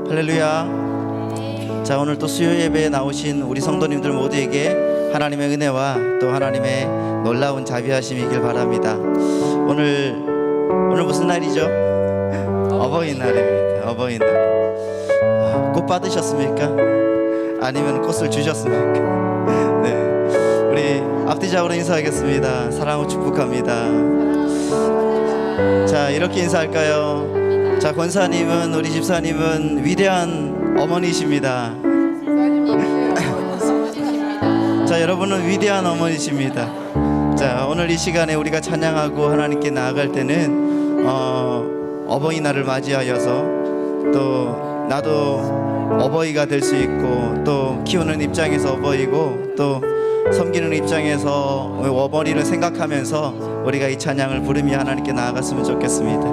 할렐루야. 자, 오늘 또 수요 예배에 나오신 우리 성도님들 모두에게 하나님의 은혜와 또 하나님의 놀라운 자비하심이길 바랍니다. 오늘 무슨 날이죠? 어버이날입니다. 어버이날. 꽃 받으셨습니까? 아니면 꽃을 주셨습니까? 네, 우리 앞뒤적으로 인사하겠습니다. 사랑하고 축복합니다. 자, 이렇게 인사할까요? 자, 권사님은, 우리 집사님은 위대한 어머니십니다. 자, 여러분은 위대한 어머니십니다. 자, 오늘 이 시간에 우리가 찬양하고 하나님께 나아갈 때는 어버이날을 맞이하여서 또 나도 어버이가 될 수 있고, 또 키우는 입장에서 어버이고, 또 섬기는 입장에서 어머니를 생각하면서 우리가 이 찬양을 부르며 하나님께 나아갔으면 좋겠습니다.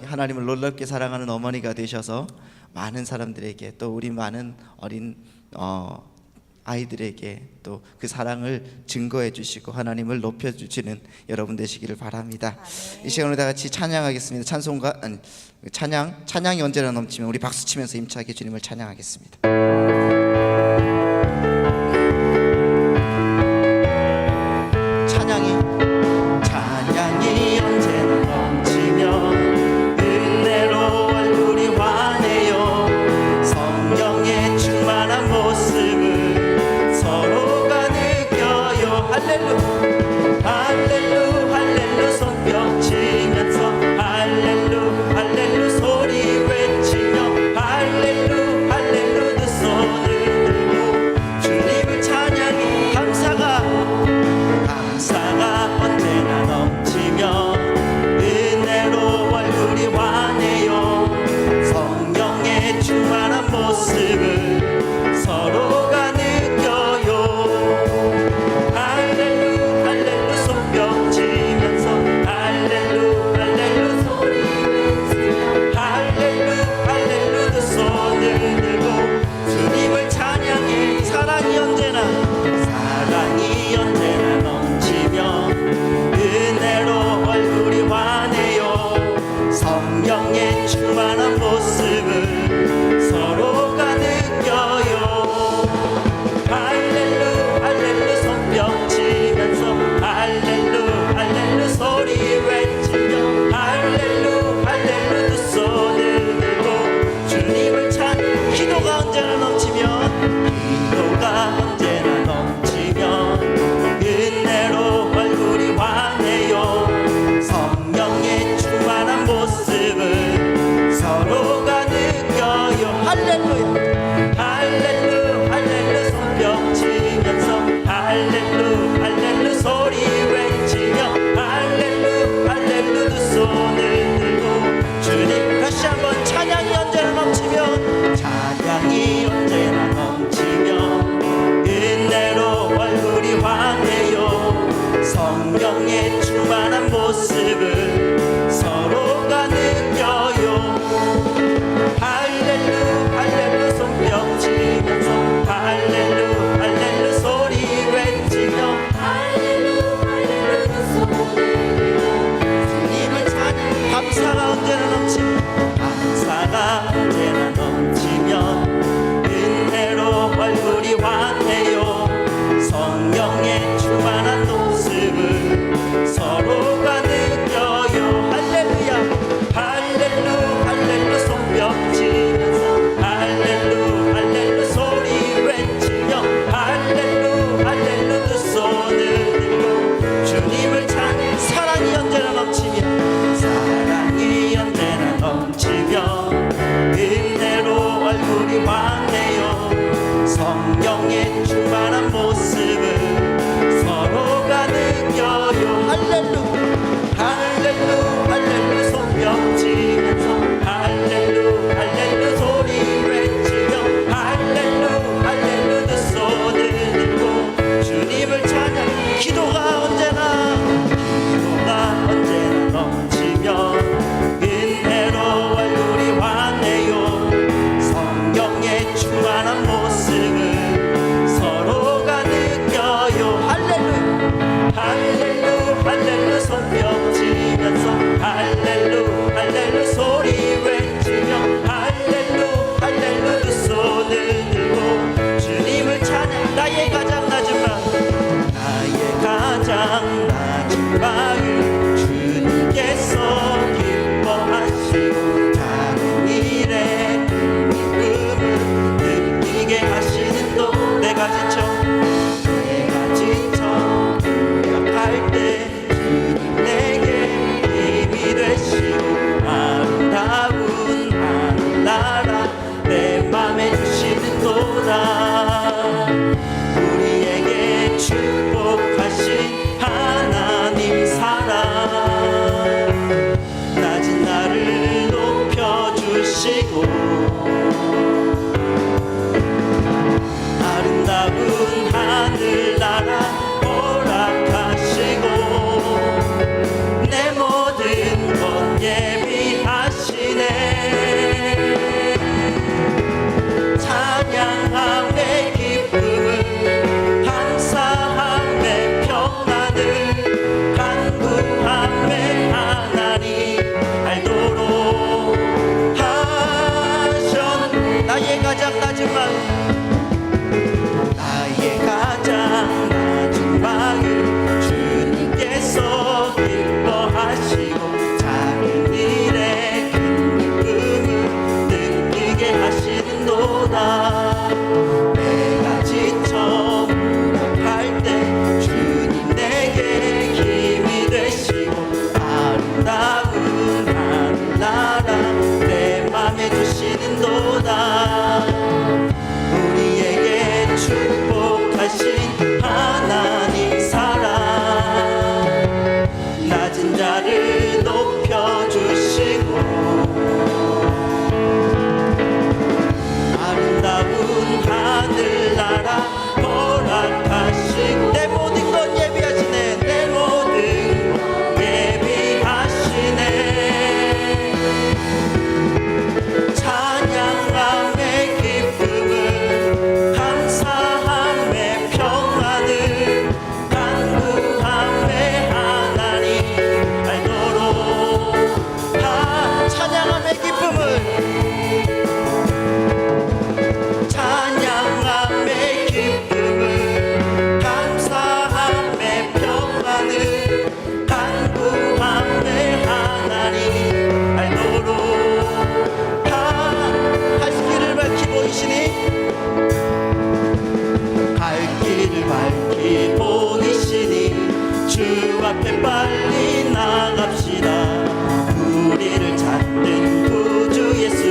하나님을 놀랍게 사랑하는 어머니가 되셔서 많은 사람들에게, 또 우리 많은 어린 아이들에게 또 그 사랑을 증거해 주시고 하나님을 높여 주시는 여러분 되시기를 바랍니다. 이 시간으로 다 같이 찬양하겠습니다. 찬양이 언제나 넘치면 우리 박수 치면서 힘차게 주님을 찬양하겠습니다. 성령의 충만한 모습을 언제나 넘치면 기도가 언제나 넘치면 은혜로 얼굴이 환해요. 성령의 충만한 모습을 서로가 느껴요. 할렐루야 할렐루 할렐루 손뼉 치면서 할렐루 할렐루 소리 외치며 할렐루 할렐루 두 손을 들고 주님 다시 한번 찬양이 언제나 넘치면 찬양이 언제나 넘치면 은혜로 얼굴이 환해요. 성령의 충만한 모습을 서로가 느껴요. 할렐루 할렐루 손뼉 치면서 할렐루 할렐루 소리 외치며 할렐루 할렐루 두 손을 들고 주님을 찬양 감사가 언제나 넘치면 감사가 언제나 넘치면 은혜로 얼굴이 환해요. 성령의 충만한 모습을 서로가 느껴요. 할렐루야 할렐루 할렐루 손뼉 치면서 할렐루 할렐루 소리 외치며 할렐루 할렐루 두 손을 들고 주님을 찬양 사랑이 언제나 넘치며 사랑이 언제나 넘치며 은혜로 얼굴이 환해요. 성령의 충만한 모습을 서로가 느껴요. 할렐루 할렐루 할렐루 손뼉 치면서 할렐루 할렐루 소리 외치며 할렐루 할렐루 두 손을 들고 주님을 찬양 기도가 언제나 넘치며 은혜로 얼굴이 환해요. 성령의 충만한 모습을 서로가 느껴요. 할렐루 할렐루 할렐루 손뼉 치면서 할렐루 할렐루 소리 외치며 할렐루 할렐루 두 손을 들고 주님을 찬양 나의 가장 낮은 마음 나의 가장 낮은 마음 주님께서 기뻐하시고 작은 일에 기쁨을 느끼게 하시는 또 내가 지쳐 약할 때 주님 내게 힘이 되시고 아름다운 하늘나라 내 맘에 주시는 도다. 우리에게 축복하신 하나님 사랑 낮은 나를 높여주시고 아름다운 하늘나라 허락하시고 내 모든 것 예비하시네. 찬양하며 갈 길을 밝히 보이시니 주 앞에 빨리 나갑시다. 우리를 찾는 구주 예수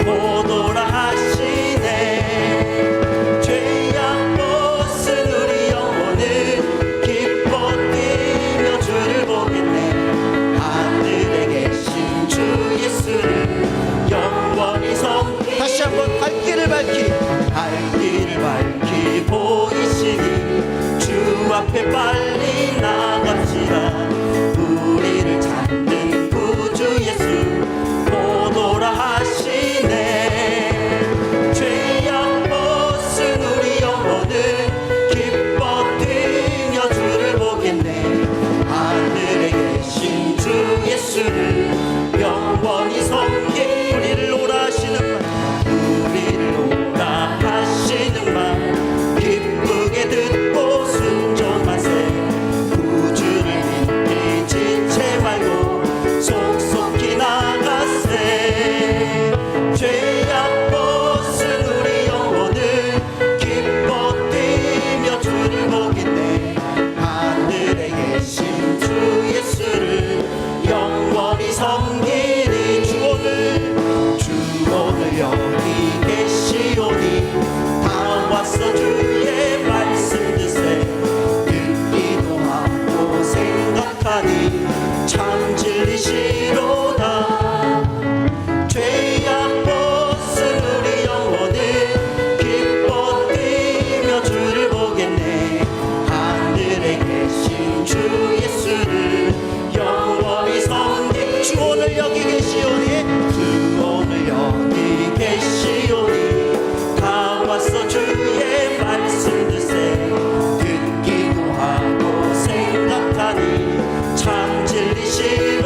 곧 오라 하시네. 죄악 벗은 우리 영혼은 기뻐 뛰며 주를 보겠네. 하늘에 계신 주 예수를 영원히 섬기. 다시 한번 갈 길을 밝히 보이시니 주 앞에 빨리 나갑시다. 우리를 찾는 구주 예수 곧 오라 하시네. 죄악 벗은 우리 영혼은 기뻐 뛰며 주를 보겠네. 하늘에 계신 주 예수를 영원히 섬기. 우리를 오라 하시는 말, 우리를 오라 하시는 말 기쁘게 듣고 순종하세. 구주를 믿기 지체 말고 속속히 나가세. 죄악 벗은 우리 영혼은 기뻐 뛰며 주를 보겠네. 하늘에 계신 주 예수를 영원히 섬기니. 주 오늘 여기 계시오니 다 왔어 주의 말씀 드세. 듣기도 하고 생각하니 참 진리시로다. 죄악 벗은 우리 영혼은 기뻐 뛰며 주를 보겠네. 하늘에 계신 주 예수를 영원히 섬기. 주 오늘 여기 계시오니 주 오늘 여기 계시오니 다 왔어 주의 말씀 드세. 듣기도 하고 생각하니 참 진리시로.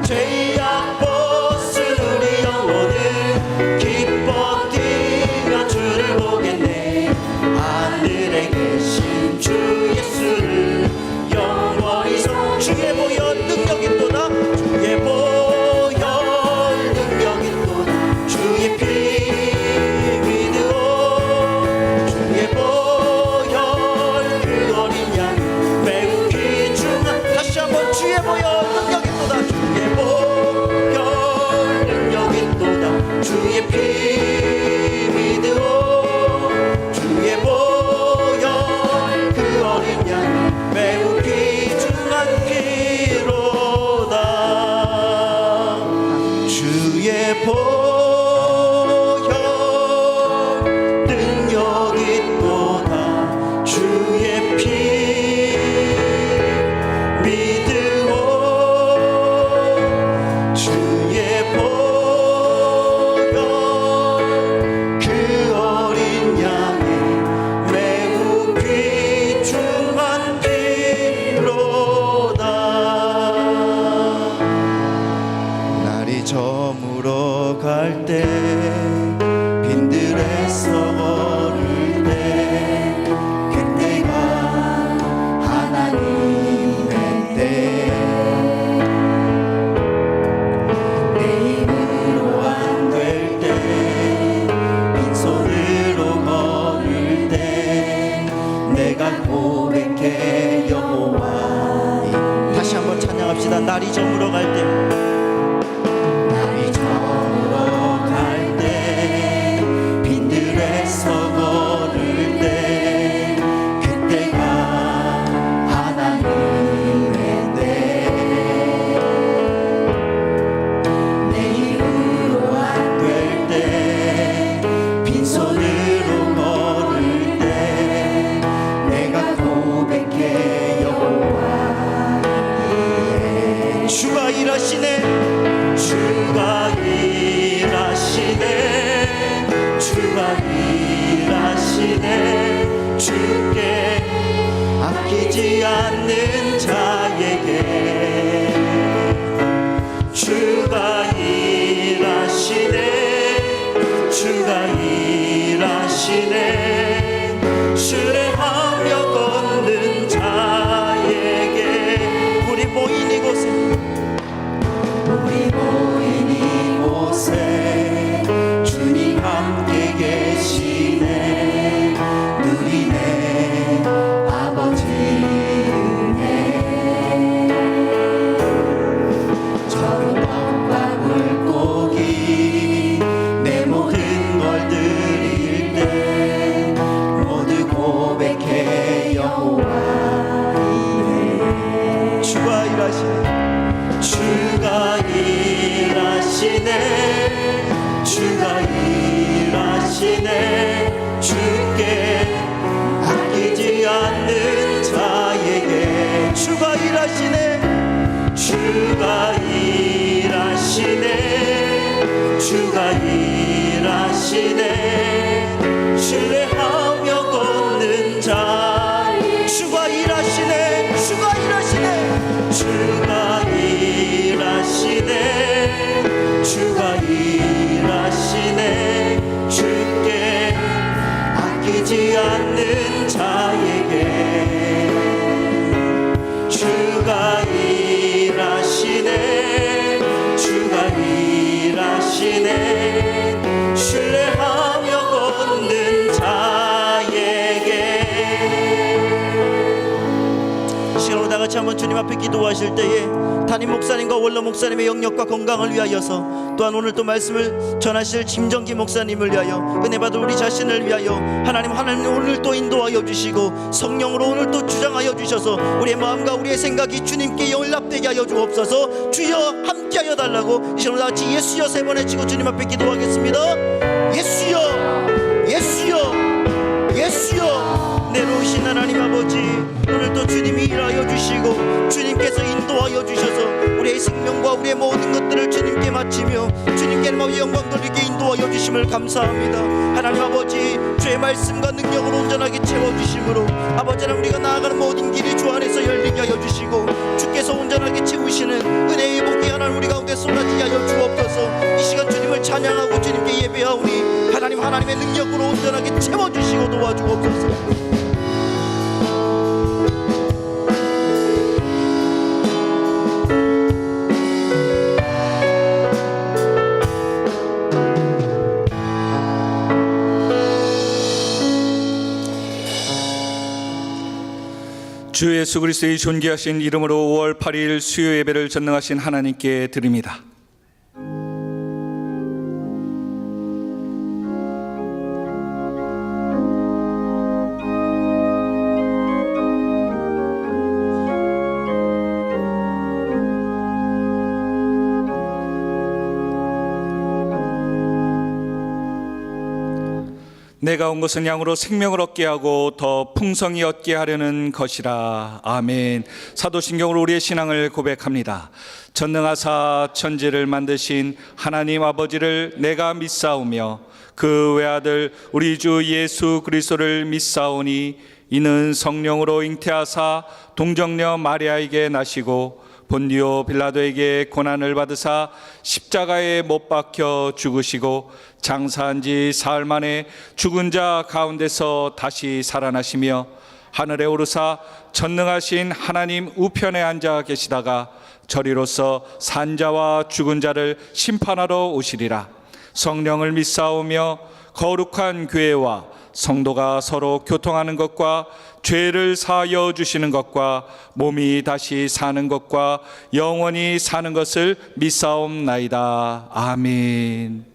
죄악 벗은 우리 영혼은 기뻐 뛰며 주를 보겠네. 하늘에 계신 주 예수를 영원히 섬. 주의 보혈 능력이 또다. 주의 보혈 능력이 또다. 주의 피 믿으오. 주의 보혈 그 어린 양 매우 귀중한. 다시 한번 주의 보혈 능력이 또다. 주의 보혈 능력이 또다. 주의 피 믿으오. 주의 보혈 그 어린 양 매우 귀중한 피로다. 주의 보혈 능력이 또다. 주의 피 믿으오. 주의 보혈 그 어린 양의 매우 귀중한 피로다. 날이 저물어 갈 때 빈들에서 걸을 때 그때가 하나님의 때. 내 힘으로 안 될 때 빈손으로 걸을 때 내가 고백해 여호와. 다시 한번 찬양합시다. 날이 저물어 갈 때. 날이 저물어 갈 때 빈들에서 걸을 때 그때가 하나님의 때. 내 힘으로 안 될 때 빈손으로 걸을 때 내가 고백해 여호와. 주가 일하시네. 주가 일하시네. 주가 일하시네. 주께 아끼지 않는 자에게 주가 일하시네. 주가 일하시네. 수레하며 걷는 자에게. 우리 모인 이곳에 주님 주께 아끼지 않는 자에게 주가 일하시네 주가 일하시네 주가 일하시네 신뢰하며 걷는 자 주가 일하시네 주가 일하시네 주가 일하시네 주가 일하시네 주께 아끼지 않는 자에게 주가 일하시네 주가 일하시네 신뢰하며 걷는 자에게 시간으로 다같이 한번 주님 앞에 기도하실 때에 담임 목사님과 원로 목사님의 영역과 건강을 위하여서 또한 오늘 또 말씀을 전하실 김정기 목사님을 위하여 은혜 받을 우리 자신을 위하여 하나님 오늘 또 인도하여 주시고 성령으로 오늘 또 주장하여 주셔서 우리의 마음과 우리의 생각이 주님께 연락되게 하여 주옵소서. 주여 함께하여 달라고 이 시간으로 다같이 예수여 3번 외치고 주님 앞에 기도하겠습니다. 예수여 예수여 예수여 내놓으신 하나님 아버지 오늘 또 주님이 일하여 주시고 주님께서 인도하여 주셔서 우리의 생명과 우리의 모든 것들을 주님께 바치며 주님께 영광 돌리게 인도하여 주심을 감사합니다. 하나님 아버지 주의 말씀과 능력으로 온전하게 채워주심으로 아버지 하나님 우리가 나아가는 모든 길이 주 안에서 열리게 하여 주시고 주께서 온전하게 채우시는 은혜의 복이 하나님 우리 가운데 쏟아지게 하여 주옵소서. 이 시간 주님을 찬양하고 주님께 예배하오니 하나님의 능력으로 온전하게 채워주시고 도와주옵소서. 주 예수 그리스도의 존귀하신 이름으로 5월 8일 수요 예배를 전능하신 하나님께 드립니다. 내가 온 것은 양으로 생명을 얻게 하고 더 풍성히 얻게 하려는 것이라. 아멘. 사도신경으로 우리의 신앙을 고백합니다. 전능하사 천지를 만드신 하나님 아버지를 내가 믿사오며 그 외아들 우리 주 예수 그리스도를 믿사오니 이는 성령으로 잉태하사 동정녀 마리아에게 나시고 본디오 빌라도에게 고난을 받으사 십자가에 못 박혀 죽으시고 장사한 지 사흘 만에 죽은 자 가운데서 다시 살아나시며 하늘에 오르사 전능하신 하나님 우편에 앉아 계시다가 저리로서 산자와 죽은 자를 심판하러 오시리라. 성령을 믿사오며 거룩한 교회와 성도가 서로 교통하는 것과 죄를 사하여 주시는 것과 몸이 다시 사는 것과 영원히 사는 것을 믿사옵나이다. 아멘.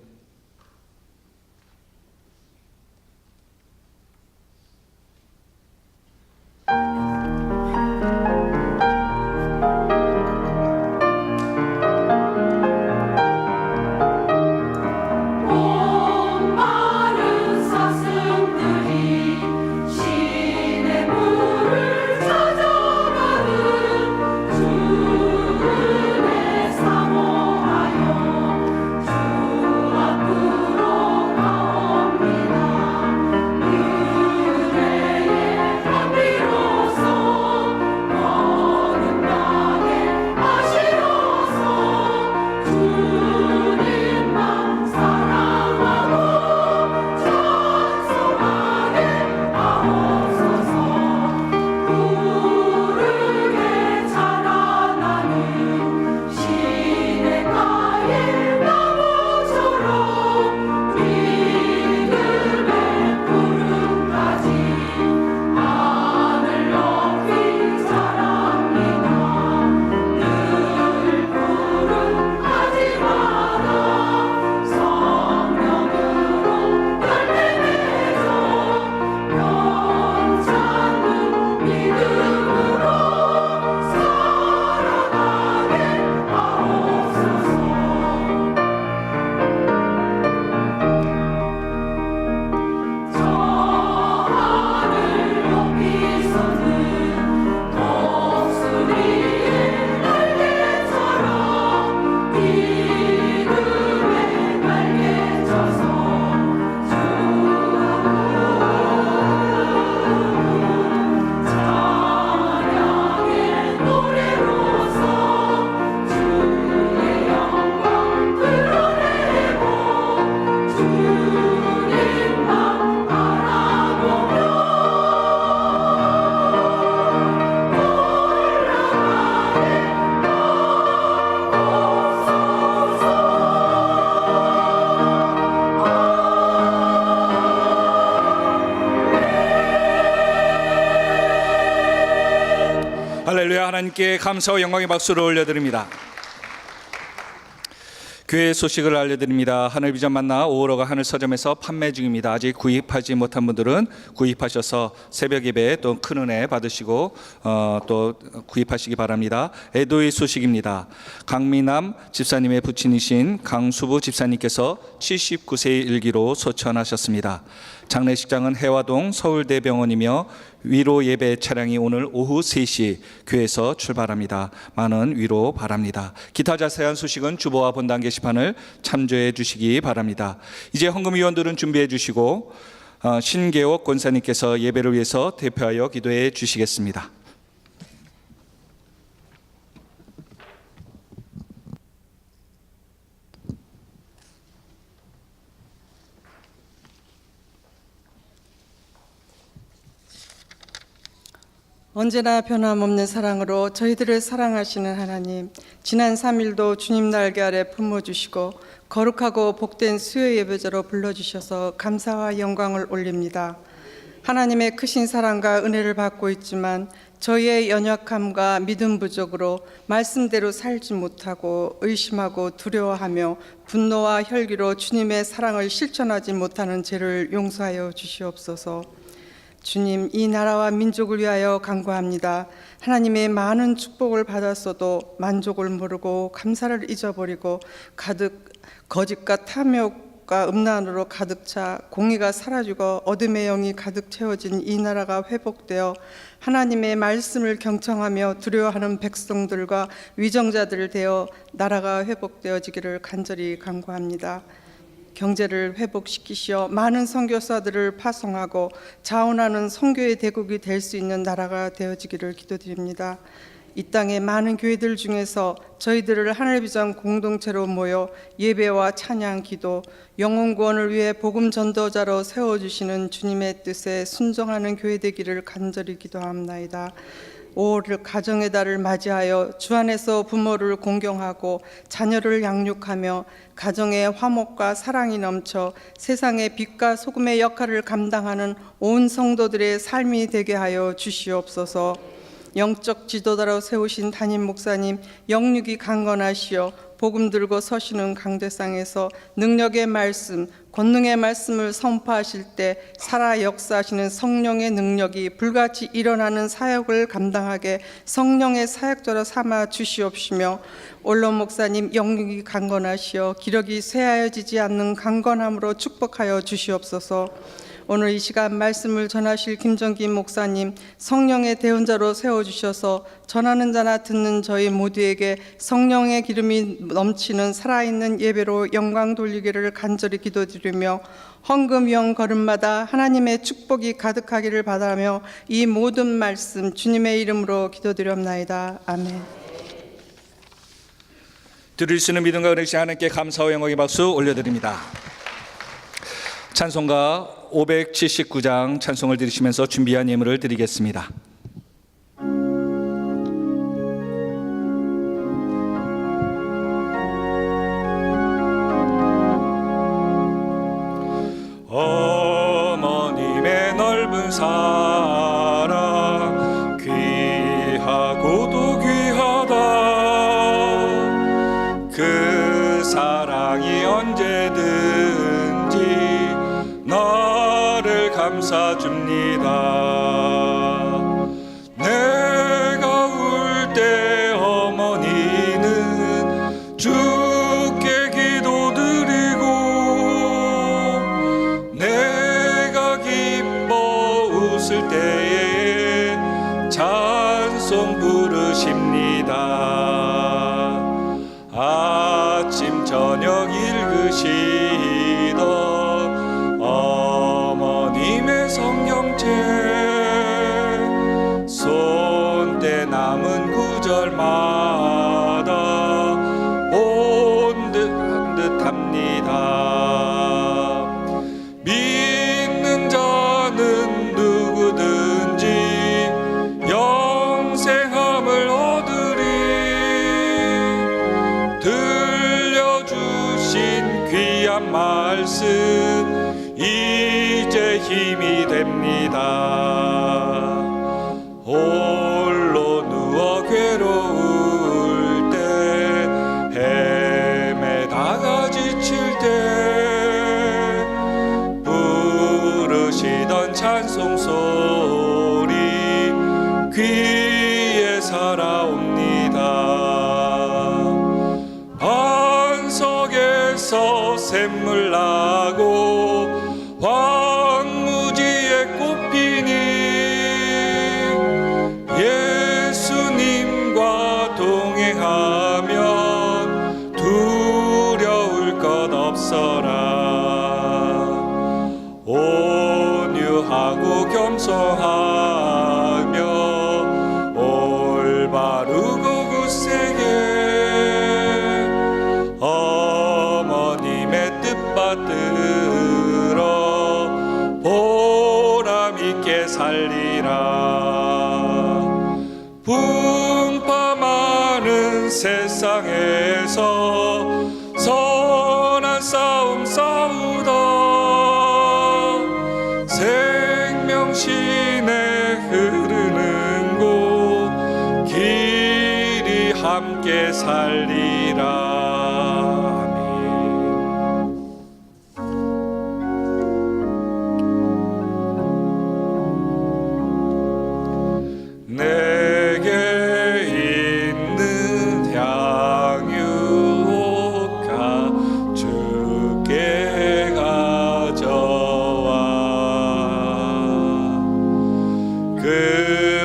할렐루야. 하나님께 감사와 영광의 박수를 올려드립니다. 교회 소식을 알려드립니다. 하늘비전 만나 5월호가 하늘 서점에서 판매 중입니다. 아직 구입하지 못한 분들은 구입하셔서 새벽 예배 또 큰 은혜 받으시고 또 구입하시기 바랍니다. 애도의 소식입니다. 강미남 집사님의 부친이신 강수부 집사님께서 79세의 일기로 소천하셨습니다. 장례식장은 해화동 서울대병원이며 위로 예배 차량이 오늘 오후 3시 교회에서 출발합니다. 많은 위로 바랍니다. 기타 자세한 소식은 주보와 본당 게시판을 참조해 주시기 바랍니다. 이제 헌금위원들은 준비해 주시고 신계옥 권사님께서 예배를 위해서 대표하여 기도해 주시겠습니다. 언제나 변함없는 사랑으로 저희들을 사랑하시는 하나님, 지난 3일도 주님 날개 아래 품어주시고 거룩하고 복된 수요 예배자로 불러주셔서 감사와 영광을 올립니다. 하나님의 크신 사랑과 은혜를 받고 있지만 저희의 연약함과 믿음 부족으로 말씀대로 살지 못하고 의심하고 두려워하며 분노와 혈기로 주님의 사랑을 실천하지 못하는 죄를 용서하여 주시옵소서. 주님, 이 나라와 민족을 위하여 간구합니다. 하나님의 많은 축복을 받았어도 만족을 모르고 감사를 잊어버리고 가득 거짓과 탐욕과 음란으로 가득 차 공의가 사라지고 어둠의 영이 가득 채워진 이 나라가 회복되어 하나님의 말씀을 경청하며 두려워하는 백성들과 위정자들 되어 나라가 회복되어지기를 간절히 간구합니다. 경제를 회복시키시어 많은 선교사들을 파송하고 자원하는 선교의 대국이 될 수 있는 나라가 되어지기를 기도드립니다. 이 땅의 많은 교회들 중에서 저희들을 하늘비전 공동체로 모여 예배와 찬양, 기도, 영혼 구원을 위해 복음 전도자로 세워주시는 주님의 뜻에 순종하는 교회 되기를 간절히 기도합나이다. 5월 가정의 달을 맞이하여 주 안에서 부모를 공경하고 자녀를 양육하며 가정의 화목과 사랑이 넘쳐 세상의 빛과 소금의 역할을 감당하는 온 성도들의 삶이 되게 하여 주시옵소서. 영적 지도자로 세우신 담임 목사님 영육이 강건하시어 복음 들고 서시는 강대상에서 능력의 말씀, 권능의 말씀을 선포하실 때 살아 역사하시는 성령의 능력이 불같이 일어나는 사역을 감당하게 성령의 사역자로 삼아 주시옵시며, 올론 목사님 영육이 강건하시어 기력이 쇠하여지지 않는 강건함으로 축복하여 주시옵소서. 오늘 이 시간 말씀을 전하실 김정기 목사님 성령의 대언자로 세워주셔서 전하는 자나 듣는 저희 모두에게 성령의 기름이 넘치는 살아있는 예배로 영광 돌리기를 간절히 기도드리며, 헌금위원 걸음마다 하나님의 축복이 가득하기를 바라며 이 모든 말씀 주님의 이름으로 기도드렸나이다. 아멘. 드릴 수 있는 믿음과 은혜시 하나님께 감사와 영광의 박수 올려드립니다. 찬송가 579장 찬송을 드리시면서 준비한 예물을 드리겠습니다. 어머님의 넓은 사랑 귀하고도 귀하다. 그 사랑이 언제든지 나를 감싸줍니다. 내가 울 때 어머니는 주께 기도드리고, 내가 기뻐 웃을 때에 찬송 부르십니다. 아침 저녁 읽으시던 어머님의 성경책, 손때 남은 구절마다 본 듯합니다. 믿는 자는 누구든지 영생함을 얻으리. 들려주신 귀한 말씀 이제 힘이 됩니다. 홀로 누워 하시던 찬송 소리 귀에 살아옵니다. 반석에서 샘물 나고 황무지에 꽃피니 예수님과 동행하면 두려울 것 없어라. 온유하고 겸손하며 올바르고 굳세게 어머님의 뜻 받들어 보람 있게 살리라. 풍파많은 세상에서 선한 싸움 싸우다 생명신에 흐르는 곳 길이 함께 살리라. 내게 있는 향유가 주께 가져와 그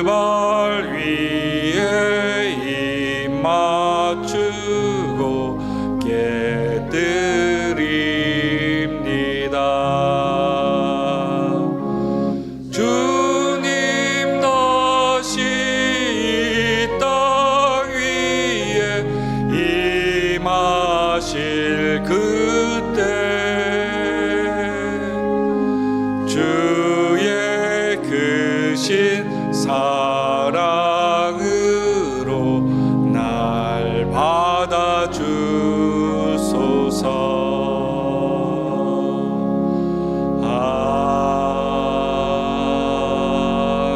발 위에 입 맞추고 깨드립니다. 주님 다시 이 땅 위에 임하실 그때 주의 크신 사랑으로 날 받아주소서.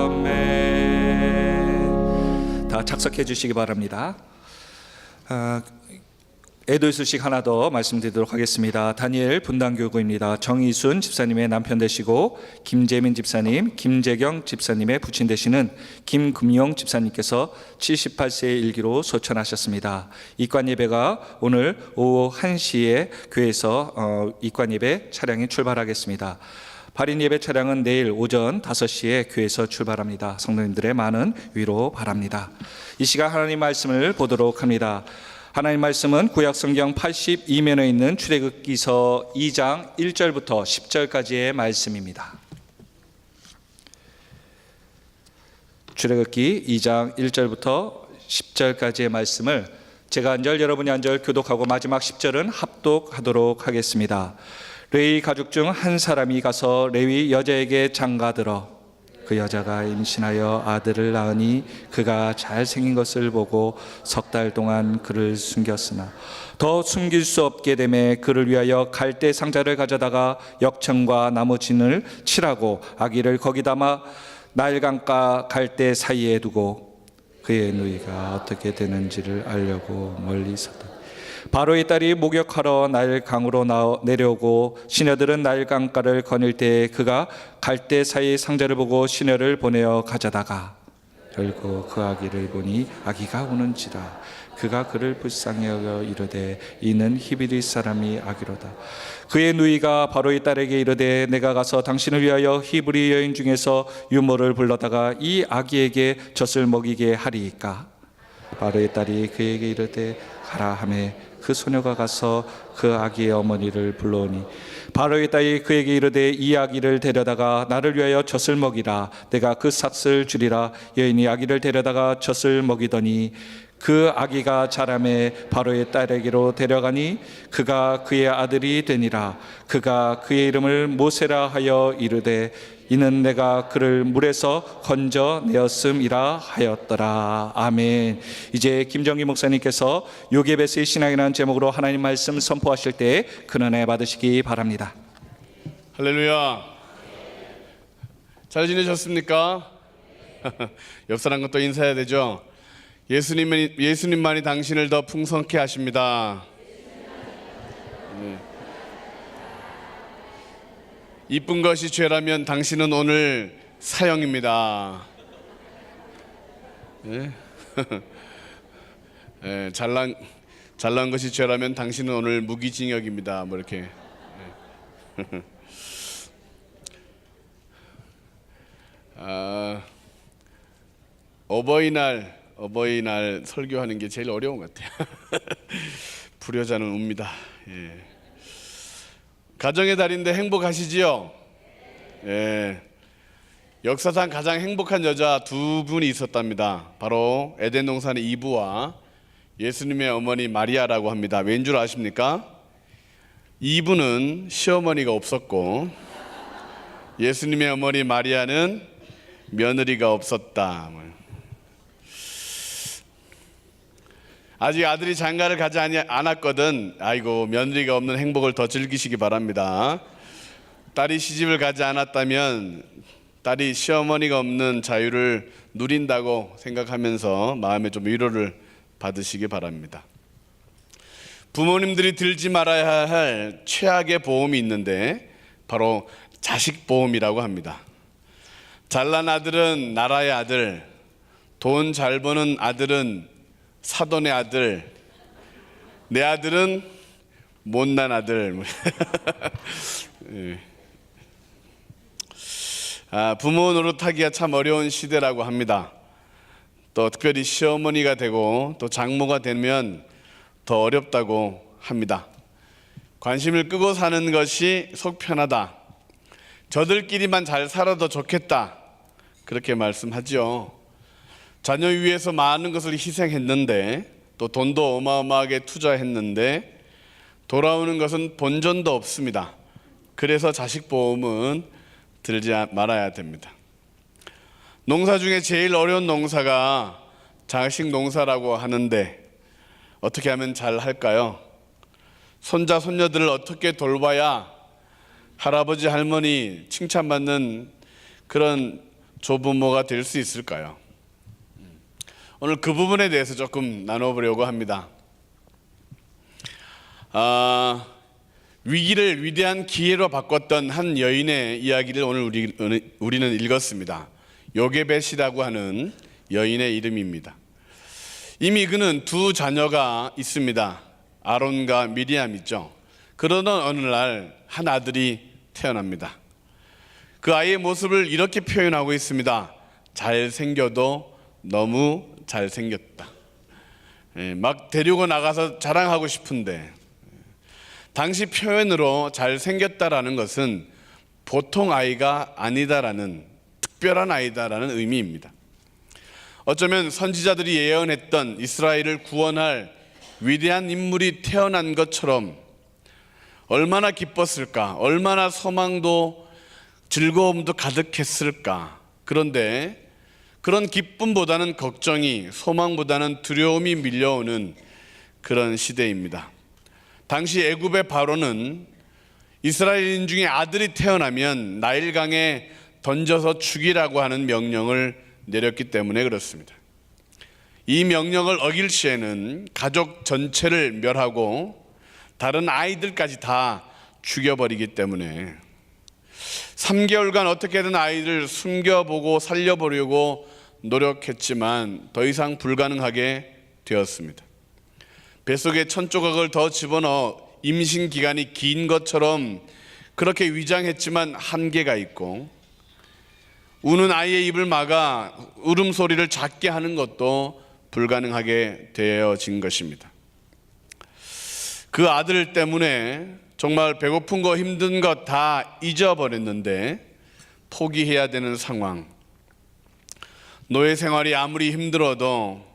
아멘. 다 작석해 주시기 바랍니다. 애도일수식 하나 더 말씀드리도록 하겠습니다. 다니엘 분당교구입니다. 정희순 집사님의 남편 되시고 김재민 집사님, 김재경 집사님의 부친 되시는 김금용 집사님께서 78세의 일기로 소천하셨습니다. 입관예배가 오늘 오후 1시에 교회에서 입관예배 차량이 출발하겠습니다. 발인예배 차량은 내일 오전 5시에 교회에서 출발합니다. 성도님들의 많은 위로 바랍니다. 이 시간 하나님 말씀을 보도록 합니다. 하나님 말씀은 구약성경 82면에 있는 출애굽기서 2장 1절부터 10절까지의 말씀입니다. 출애굽기 2장 1절부터 10절까지의 말씀을 제가 한 절 여러분이 한 절 교독하고 마지막 10절은 합독하도록 하겠습니다. 레위 가족 중 한 사람이 가서 레위 여자에게 장가들어 그 여자가 임신하여 아들을 낳으니 그가 잘생긴 것을 보고 3달 동안 그를 숨겼으나 더 숨길 수 없게 되매 그를 위하여 갈대 상자를 가져다가 역청과 나무 진을 칠하고 아기를 거기 담아 나일강가 갈대 사이에 두고 그의 누이가 어떻게 되는지를 알려고 멀리 있었다. 바로의 딸이 목욕하러 나일강으로 내려오고 시녀들은 나일강가를 거닐 때 그가 갈대 사이 상자를 보고 시녀를 보내어 가져다가 결국 그 아기를 보니 아기가 우는지라. 그가 그를 불쌍히 여겨 이르되 이는 히브리 사람이 아기로다. 그의 누이가 바로의 딸에게 이르되 내가 가서 당신을 위하여 히브리 여인 중에서 유모를 불러다가 이 아기에게 젖을 먹이게 하리이까. 바로의 딸이 그에게 이르되 가라 하매 그 소녀가 가서 그 아기의 어머니를 불러오니 바로의 딸이 그에게 이르되 이 아기를 데려다가 나를 위하여 젖을 먹이라. 내가 그 삭슬 주리라. 여인이 아기를 데려다가 젖을 먹이더니 그 아기가 자라매 바로의 딸에게로 데려가니 그가 그의 아들이 되니라. 그가 그의 이름을 모세라 하여 이르되 이는 내가 그를 물에서 건져내었음이라 하였더라. 아멘. 이제 김정기 목사님께서 요게베스의 신앙이라는 제목으로 하나님 말씀 선포하실 때 근은혜 받으시기 바랍니다. 할렐루야. 잘 지내셨습니까? 옆 사람과 또 인사해야 되죠. 예수님만이 당신을 더 풍성케 하십니다. 네. 이쁜 것이 죄라면 당신은 오늘 사형입니다. 예? 예, 잘난 것이 죄라면 당신은 오늘 무기징역입니다. 뭐 이렇게. 예. 어버이날 설교하는 게 제일 어려운 것 같아요. 불효자는 웁니다. 예. 가정의 달인데 행복하시지요? 예. 역사상 가장 행복한 여자 두 분이 있었답니다. 바로 에덴 동산의 이브와 예수님의 어머니 마리아라고 합니다. 왠 줄 아십니까? 이브는 시어머니가 없었고 예수님의 어머니 마리아는 며느리가 없었다. 아직 아들이 장가를 가지 않았거든. 아이고, 며느리가 없는 행복을 더 즐기시기 바랍니다. 딸이 시집을 가지 않았다면 딸이 시어머니가 없는 자유를 누린다고 생각하면서 마음에 좀 위로를 받으시기 바랍니다. 부모님들이 들지 말아야 할 최악의 보험이 있는데 바로 자식 보험이라고 합니다. 잘난 아들은 나라의 아들, 돈 잘 버는 아들은 사돈의 아들, 내 아들은 못난 아들. 예. 부모 노릇하기가 참 어려운 시대라고 합니다. 또 특별히 시어머니가 되고 또 장모가 되면 더 어렵다고 합니다. 관심을 끄고 사는 것이 속 편하다. 저들끼리만 잘 살아도 좋겠다. 그렇게 말씀하죠. 자녀 위해서 많은 것을 희생했는데 또 돈도 어마어마하게 투자했는데 돌아오는 것은 본전도 없습니다. 그래서 자식 보험은 들지 말아야 됩니다. 농사 중에 제일 어려운 농사가 자식 농사라고 하는데 어떻게 하면 잘 할까요? 손자 손녀들을 어떻게 돌봐야 할아버지 할머니 칭찬받는 그런 조부모가 될 수 있을까요? 오늘 그 부분에 대해서 조금 나눠보려고 합니다. 위기를 위대한 기회로 바꿨던 한 여인의 이야기를 오늘 우리는 읽었습니다. 요게벳이라고 하는 여인의 이름입니다. 이미 그는 두 자녀가 있습니다. 아론과 미리암 있죠. 그러던 어느 날 한 아들이 태어납니다. 그 아이의 모습을 이렇게 표현하고 있습니다. 잘생겨도 너무 잘생겼다. 막 데리고 나가서 자랑하고 싶은데, 당시 표현으로 잘생겼다라는 것은 보통 아이가 아니다라는, 특별한 아이다라는 의미입니다. 어쩌면 선지자들이 예언했던 이스라엘을 구원할 위대한 인물이 태어난 것처럼 얼마나 기뻤을까, 얼마나 소망도 즐거움도 가득했을까. 그런데 그런 기쁨보다는 걱정이, 소망보다는 두려움이 밀려오는 그런 시대입니다. 당시 애굽의 바로는 이스라엘인 중에 아들이 태어나면 나일강에 던져서 죽이라고 하는 명령을 내렸기 때문에 그렇습니다. 이 명령을 어길 시에는 가족 전체를 멸하고 다른 아이들까지 다 죽여버리기 때문에 3개월간 어떻게든 아이를 숨겨보고 살려보려고 노력했지만 더 이상 불가능하게 되었습니다. 뱃속에 천조각을 더 집어넣어 임신 기간이 긴 것처럼 그렇게 위장했지만 한계가 있고, 우는 아이의 입을 막아 울음소리를 작게 하는 것도 불가능하게 되어진 것입니다. 그 아들 때문에 정말 배고픈 거 힘든 거 다 잊어버렸는데 포기해야 되는 상황. 노예 생활이 아무리 힘들어도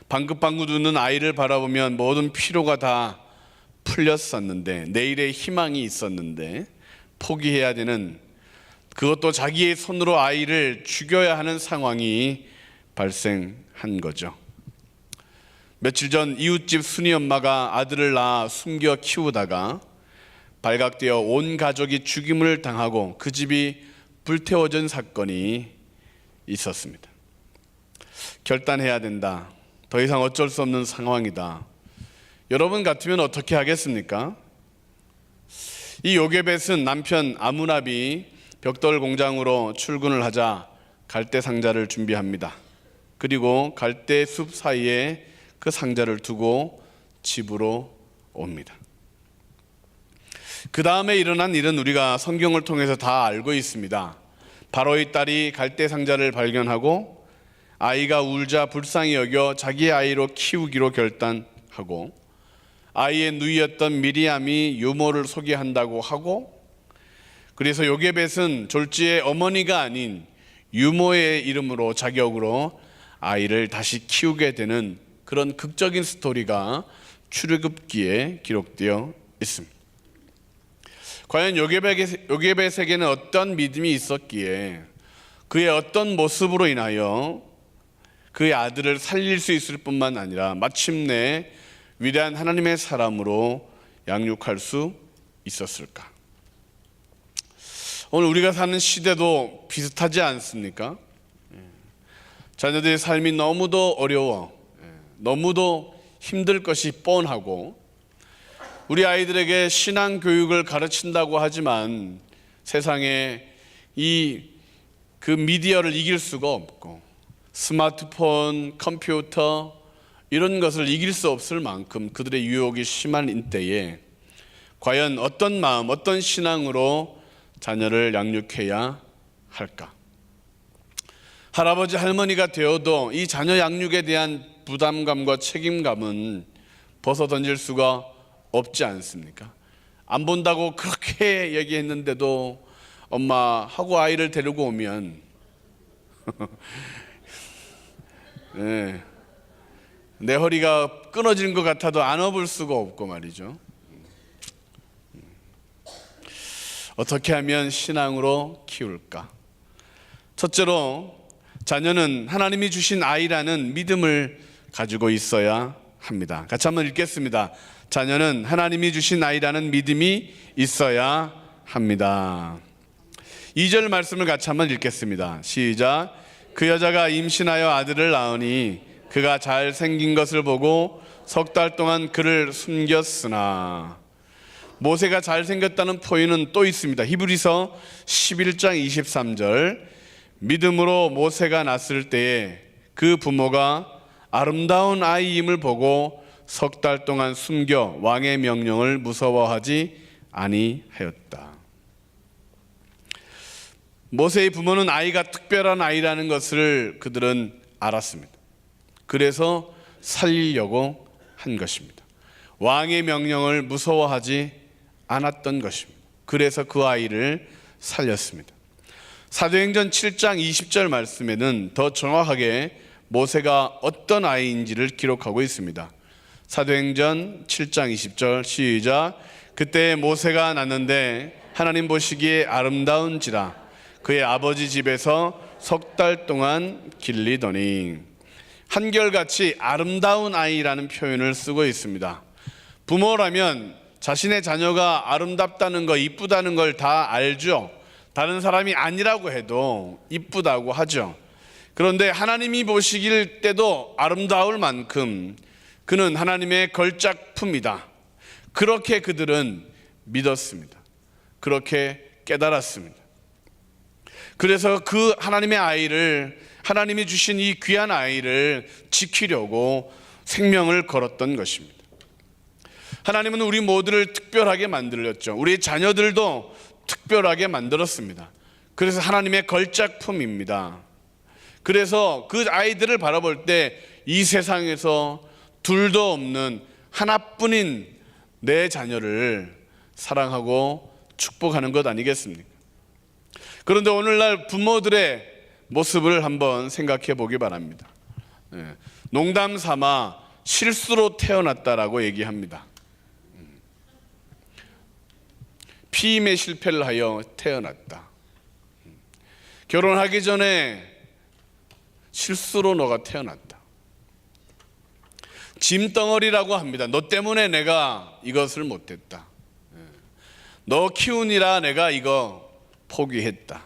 방긋방긋 웃는 아이를 바라보면 모든 피로가 다 풀렸었는데, 내일의 희망이 있었는데 포기해야 되는, 그것도 자기의 손으로 아이를 죽여야 하는 상황이 발생한 거죠. 며칠 전 이웃집 순이 엄마가 아들을 낳아 숨겨 키우다가 발각되어 온 가족이 죽임을 당하고 그 집이 불태워진 사건이 있었습니다. 결단해야 된다. 더 이상 어쩔 수 없는 상황이다. 여러분 같으면 어떻게 하겠습니까? 이 요게벳은 남편 아므납이 벽돌 공장으로 출근을 하자 갈대 상자를 준비합니다. 그리고 갈대 숲 사이에 그 상자를 두고 집으로 옵니다. 그 다음에 일어난 일은 우리가 성경을 통해서 다 알고 있습니다. 바로의 딸이 갈대 상자를 발견하고 아이가 울자 불쌍히 여겨 자기의 아이로 키우기로 결단하고, 아이의 누이였던 미리암이 유모를 소개한다고 하고, 그래서 요게벳은 졸지의 어머니가 아닌 유모의 이름으로 자격으로 아이를 다시 키우게 되는 그런 극적인 스토리가 출애굽기에 기록되어 있습니다. 과연 요게벳에게는 어떤 믿음이 있었기에 그의 어떤 모습으로 인하여 그의 아들을 살릴 수 있을 뿐만 아니라 마침내 위대한 하나님의 사람으로 양육할 수 있었을까? 오늘 우리가 사는 시대도 비슷하지 않습니까? 자녀들의 삶이 너무도 어려워, 너무도 힘들 것이 뻔하고, 우리 아이들에게 신앙 교육을 가르친다고 하지만 세상에 그 미디어를 이길 수가 없고, 스마트폰, 컴퓨터 이런 것을 이길 수 없을 만큼 그들의 유혹이 심한 인때에 과연 어떤 마음, 어떤 신앙으로 자녀를 양육해야 할까? 할아버지 할머니가 되어도 이 자녀 양육에 대한 부담감과 책임감은 벗어던질 수가 없지 않습니까? 안 본다고 그렇게 얘기했는데도 엄마 하고 아이를 데리고 오면 네, 내 허리가 끊어지는 것 같아도 안 업을 수가 없고 말이죠. 어떻게 하면 신앙으로 키울까? 첫째로 자녀는 하나님이 주신 아이라는 믿음을 가지고 있어야 합니다. 같이 한번 읽겠습니다. 자녀는 하나님이 주신 아이라는 믿음이 있어야 합니다. 2절 말씀을 같이 한번 읽겠습니다. 시작. 그 여자가 임신하여 아들을 낳으니 그가 잘생긴 것을 보고 석 달 동안 그를 숨겼으나. 모세가 잘생겼다는 포인은 또 있습니다. 히브리서 11장 23절. 믿음으로 모세가 낳았을 때에 그 부모가 아름다운 아이임을 보고 석 달 동안 숨겨 왕의 명령을 무서워하지 아니하였다. 모세의 부모는 아이가 특별한 아이라는 것을 그들은 알았습니다. 그래서 살리려고 한 것입니다. 왕의 명령을 무서워하지 않았던 것입니다. 그래서 그 아이를 살렸습니다. 사도행전 7장 20절 말씀에는 더 정확하게 모세가 어떤 아이인지를 기록하고 있습니다. 사도행전 7장 20절 시작. 그때 모세가 낳는데 하나님 보시기에 아름다운지라 그의 아버지 집에서 석 달 동안 길리더니. 한결같이 아름다운 아이라는 표현을 쓰고 있습니다. 부모라면 자신의 자녀가 아름답다는 거, 이쁘다는 걸 다 알죠. 다른 사람이 아니라고 해도 이쁘다고 하죠. 그런데 하나님이 보시길 때도 아름다울 만큼 그는 하나님의 걸작품이다. 그렇게 그들은 믿었습니다. 그렇게 깨달았습니다. 그래서 그 하나님의 아이를, 하나님이 주신 이 귀한 아이를 지키려고 생명을 걸었던 것입니다. 하나님은 우리 모두를 특별하게 만들었죠. 우리 자녀들도 특별하게 만들었습니다. 그래서 하나님의 걸작품입니다. 그래서 그 아이들을 바라볼 때 이 세상에서 둘도 없는 하나뿐인 내 자녀를 사랑하고 축복하는 것 아니겠습니까? 그런데 오늘날 부모들의 모습을 한번 생각해 보기 바랍니다. 농담 삼아 실수로 태어났다라고 얘기합니다. 피임에 실패를 하여 태어났다. 결혼하기 전에 실수로 너가 태어났다. 짐덩어리라고 합니다. 너 때문에 내가 이것을 못했다. 너 키우니라 내가 이거 포기했다.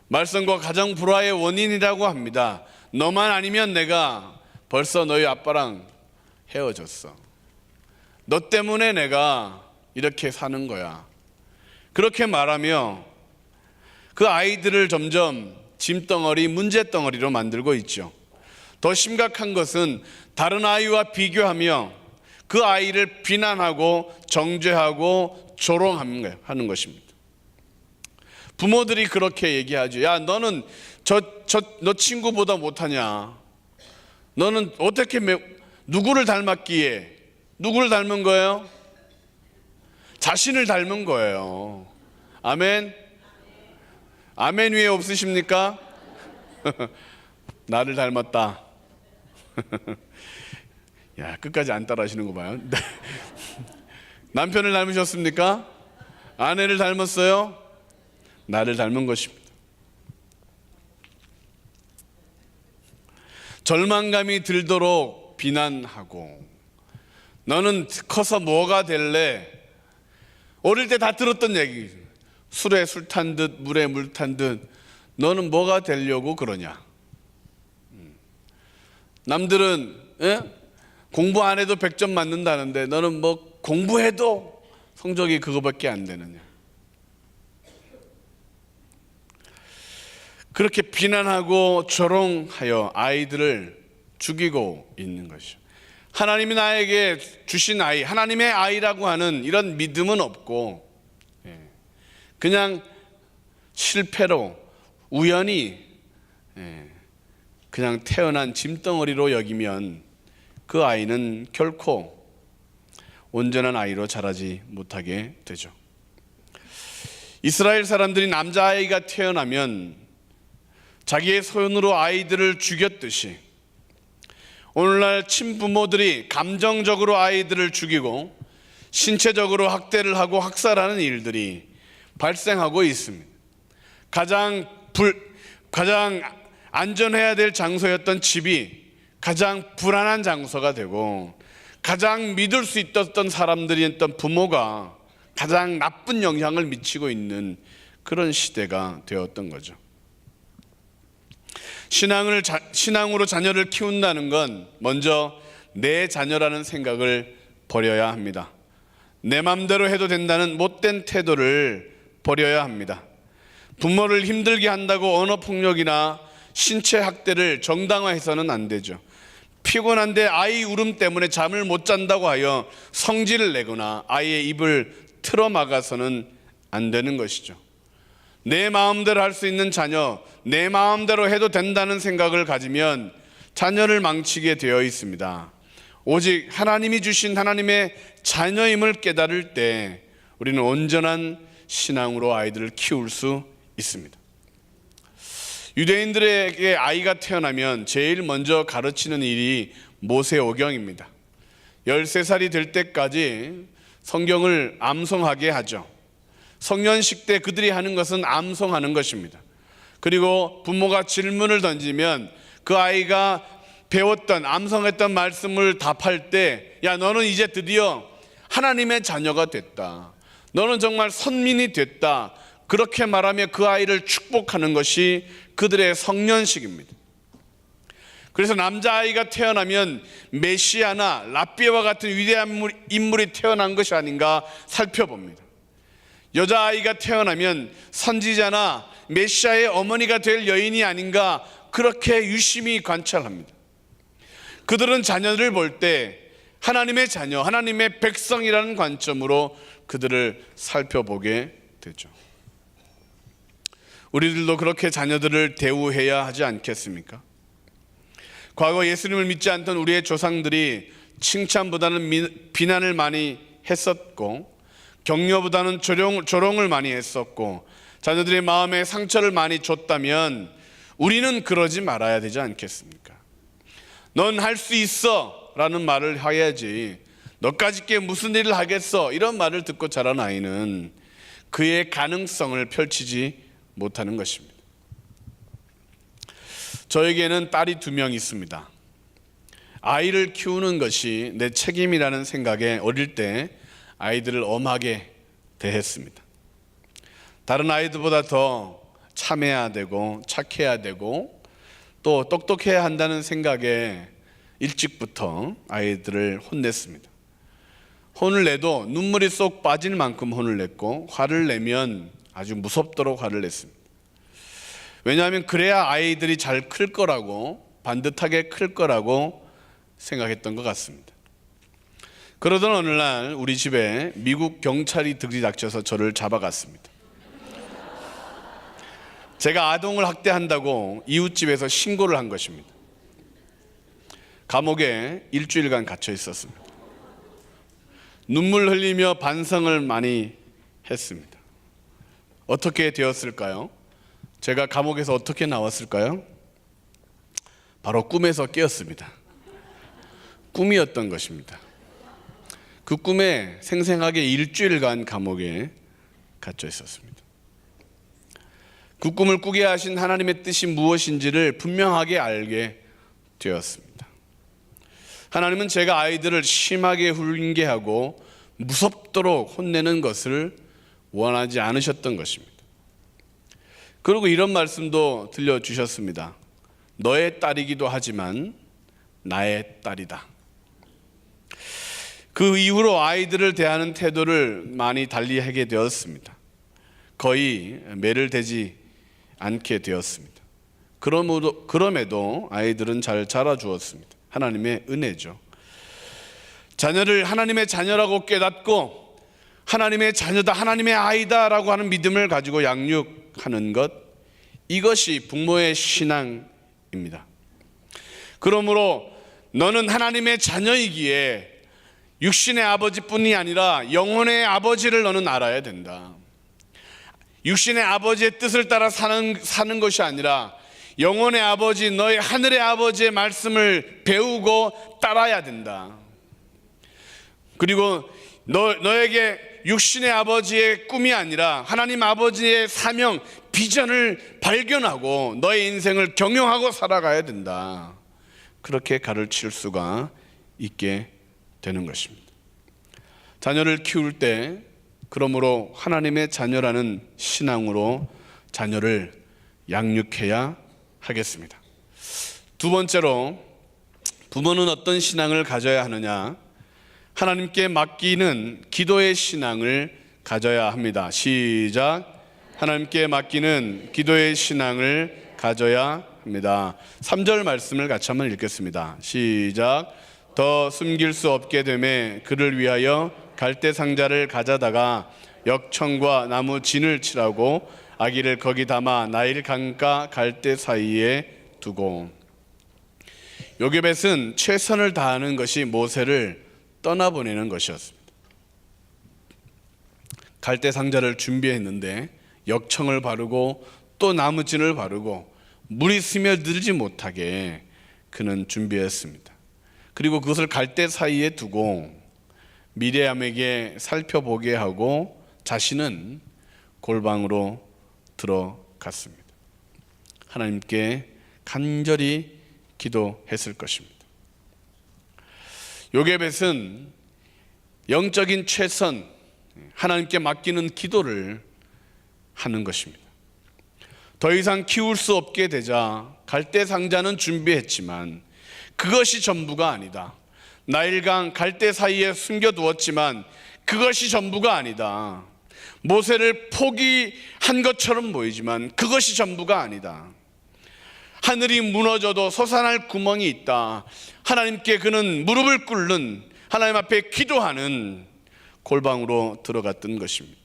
말썽과 가정 불화의 원인이라고 합니다. 너만 아니면 내가 벌써 너희 아빠랑 헤어졌어. 너 때문에 내가 이렇게 사는 거야. 그렇게 말하며 그 아이들을 점점 짐덩어리, 문제덩어리로 만들고 있죠. 더 심각한 것은 다른 아이와 비교하며 그 아이를 비난하고 정죄하고 조롱하는 것입니다. 부모들이 그렇게 얘기하죠. 야, 너는 너 친구보다 못하냐? 너는 어떻게 누구를 닮았기에? 누구를 닮은 거예요? 자신을 닮은 거예요. 아멘. 아멘 위에 없으십니까? 나를 닮았다. 야, 끝까지 안 따라하시는 거 봐요. 남편을 닮으셨습니까? 아내를 닮았어요? 나를 닮은 것입니다. 절망감이 들도록 비난하고 너는 커서 뭐가 될래? 어릴 때 다 들었던 얘기. 술에 술 탄 듯 물에 물 탄 듯 너는 뭐가 되려고 그러냐? 남들은 공부 안 해도 100점 맞는다는데 너는 뭐 공부해도 성적이 그거밖에 안 되느냐? 그렇게 비난하고 조롱하여 아이들을 죽이고 있는 것이죠. 하나님이 나에게 주신 아이, 하나님의 아이라고 하는 이런 믿음은 없고 그냥 실패로 우연히 그냥 태어난 짐덩어리로 여기면 그 아이는 결코 온전한 아이로 자라지 못하게 되죠. 이스라엘 사람들이 남자아이가 태어나면 자기의 손으로 아이들을 죽였듯이 오늘날 친부모들이 감정적으로 아이들을 죽이고 신체적으로 학대를 하고 학살하는 일들이 발생하고 있습니다. 가장 안전해야 될 장소였던 집이 가장 불안한 장소가 되고 가장 믿을 수 있었던 사람들이었던 부모가 가장 나쁜 영향을 미치고 있는 그런 시대가 되었던 거죠. 신앙으로 자녀를 키운다는 건 먼저 내 자녀라는 생각을 버려야 합니다. 내 맘대로 해도 된다는 못된 태도를 버려야 합니다. 부모를 힘들게 한다고 언어폭력이나 신체 학대를 정당화해서는 안 되죠. 피곤한데 아이 울음 때문에 잠을 못 잔다고 하여 성질을 내거나 아이의 입을 틀어막아서는 안 되는 것이죠. 내 마음대로 할 수 있는 자녀, 내 마음대로 해도 된다는 생각을 가지면 자녀를 망치게 되어 있습니다. 오직 하나님이 주신 하나님의 자녀임을 깨달을 때 우리는 온전한 신앙으로 아이들을 키울 수 있습니다. 유대인들에게 아이가 태어나면 제일 먼저 가르치는 일이 모세오경입니다. 13살이 될 때까지 성경을 암송하게 하죠. 성년식 때 그들이 하는 것은 암송하는 것입니다. 그리고 부모가 질문을 던지면 그 아이가 배웠던 암송했던 말씀을 답할 때, 야, 너는 이제 드디어 하나님의 자녀가 됐다. 너는 정말 선민이 됐다. 그렇게 말하며 그 아이를 축복하는 것이 그들의 성년식입니다. 그래서 남자아이가 태어나면 메시아나 랍비와 같은 위대한 인물이 태어난 것이 아닌가 살펴봅니다. 여자아이가 태어나면 선지자나 메시아의 어머니가 될 여인이 아닌가 그렇게 유심히 관찰합니다. 그들은 자녀를 볼 때 하나님의 자녀, 하나님의 백성이라는 관점으로 그들을 살펴보게 되죠. 우리들도 그렇게 자녀들을 대우해야 하지 않겠습니까? 과거 예수님을 믿지 않던 우리의 조상들이 칭찬보다는 비난을 많이 했었고 격려보다는 조롱을 많이 했었고 자녀들의 마음에 상처를 많이 줬다면 우리는 그러지 말아야 되지 않겠습니까? 넌 할 수 있어 라는 말을 해야지 너까짓 게 무슨 일을 하겠어 이런 말을 듣고 자란 아이는 그의 가능성을 펼치지 못하는 것입니다. 저에게는 딸이 2명 있습니다. 아이를 키우는 것이 내 책임이라는 생각에 어릴 때 아이들을 엄하게 대했습니다. 다른 아이들보다 더 참해야 되고 착해야 되고 또 똑똑해야 한다는 생각에 일찍부터 아이들을 혼냈습니다. 혼을 내도 눈물이 쏙 빠질 만큼 혼을 냈고, 화를 내면 아주 무섭도록 화를 냈습니다. 왜냐하면 그래야 아이들이 잘 클 거라고, 반듯하게 클 거라고 생각했던 것 같습니다. 그러던 어느 날 우리 집에 미국 경찰이 들이닥쳐서 저를 잡아갔습니다. 제가 아동을 학대한다고 이웃집에서 신고를 한 것입니다. 감옥에 일주일간 갇혀 있었습니다. 눈물 흘리며 반성을 많이 했습니다. 어떻게 되었을까요? 제가 감옥에서 어떻게 나왔을까요? 바로 꿈에서 깨었습니다. 꿈이었던 것입니다. 그 꿈에 생생하게 일주일간 감옥에 갇혀 있었습니다. 그 꿈을 꾸게 하신 하나님의 뜻이 무엇인지를 분명하게 알게 되었습니다. 하나님은 제가 아이들을 심하게 훈계하고 무섭도록 혼내는 것을 원하지 않으셨던 것입니다. 그리고 이런 말씀도 들려주셨습니다. 너의 딸이기도 하지만 나의 딸이다. 그 이후로 아이들을 대하는 태도를 많이 달리하게 되었습니다. 거의 매를 대지 않게 되었습니다. 그럼에도 아이들은 잘 자라주었습니다. 하나님의 은혜죠. 자녀를 하나님의 자녀라고 깨닫고 하나님의 자녀다, 하나님의 아이다라고 하는 믿음을 가지고 양육하는 것, 이것이 부모의 신앙입니다. 그러므로 너는 하나님의 자녀이기에 육신의 아버지뿐이 아니라 영혼의 아버지를 너는 알아야 된다. 육신의 아버지의 뜻을 따라 사는 것이 아니라 영혼의 아버지, 너의 하늘의 아버지의 말씀을 배우고 따라야 된다. 그리고 너에게 육신의 아버지의 꿈이 아니라 하나님 아버지의 사명, 비전을 발견하고 너의 인생을 경영하고 살아가야 된다. 그렇게 가르칠 수가 있게 되는 것입니다. 자녀를 키울 때 그러므로 하나님의 자녀라는 신앙으로 자녀를 양육해야 하겠습니다. 두 번째로, 부모는 어떤 신앙을 가져야 하느냐? 하나님께 맡기는 기도의 신앙을 가져야 합니다. 시작. 하나님께 맡기는 기도의 신앙을 가져야 합니다. 3절 말씀을 같이 한번 읽겠습니다. 시작. 더 숨길 수 없게 되매 그를 위하여 갈대 상자를 가져다가 역청과 나무 진을 칠하고 아기를 거기 담아 나일 강가 갈대 사이에 두고. 요게벳은 최선을 다하는 것이 모세를 떠나보내는 것이었습니다. 갈대 상자를 준비했는데 역청을 바르고 또 나무진을 바르고 물이 스며들지 못하게 그는 준비했습니다. 그리고 그것을 갈대 사이에 두고 미리암에게 살펴보게 하고 자신은 골방으로 들어갔습니다. 하나님께 간절히 기도했을 것입니다. 요게벳은 영적인 최선, 하나님께 맡기는 기도를 하는 것입니다. 더 이상 키울 수 없게 되자 갈대 상자는 준비했지만 그것이 전부가 아니다. 나일강 갈대 사이에 숨겨두었지만 그것이 전부가 아니다. 모세를 포기한 것처럼 보이지만 그것이 전부가 아니다. 하늘이 무너져도 솟아날 구멍이 있다. 하나님께 그는 무릎을 꿇는, 하나님 앞에 기도하는 골방으로 들어갔던 것입니다.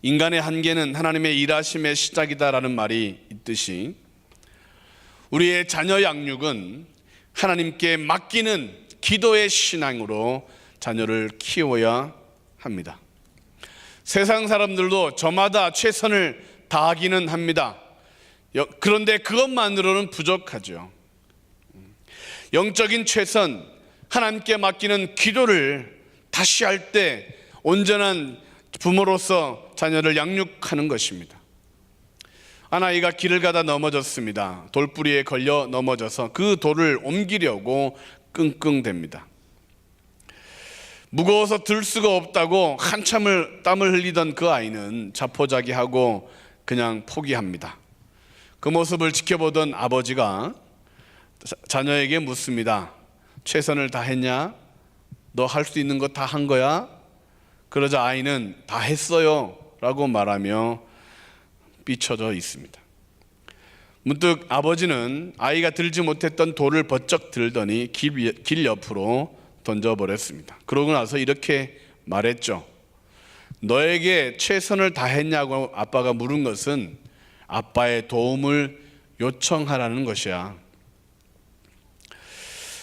인간의 한계는 하나님의 일하심의 시작이다라는 말이 있듯이 우리의 자녀 양육은 하나님께 맡기는 기도의 신앙으로 자녀를 키워야 합니다. 세상 사람들도 저마다 최선을 다하기는 합니다. 그런데 그것만으로는 부족하죠. 영적인 최선, 하나님께 맡기는 기도를 다시 할 때 온전한 부모로서 자녀를 양육하는 것입니다. 한 아이가 길을 가다 넘어졌습니다. 돌뿌리에 걸려 넘어져서 그 돌을 옮기려고 끙끙댑니다. 무거워서 들 수가 없다고 한참을 땀을 흘리던 그 아이는 자포자기하고 그냥 포기합니다. 그 모습을 지켜보던 아버지가 자녀에게 묻습니다. 최선을 다했냐? 너 할 수 있는 거 다 한 거야? 그러자 아이는 다 했어요 라고 말하며 삐쳐져 있습니다. 문득 아버지는 아이가 들지 못했던 돌을 번쩍 들더니 길 옆으로 던져버렸습니다. 그러고 나서 이렇게 말했죠. 너에게 최선을 다했냐고 아빠가 물은 것은 아빠의 도움을 요청하라는 것이야.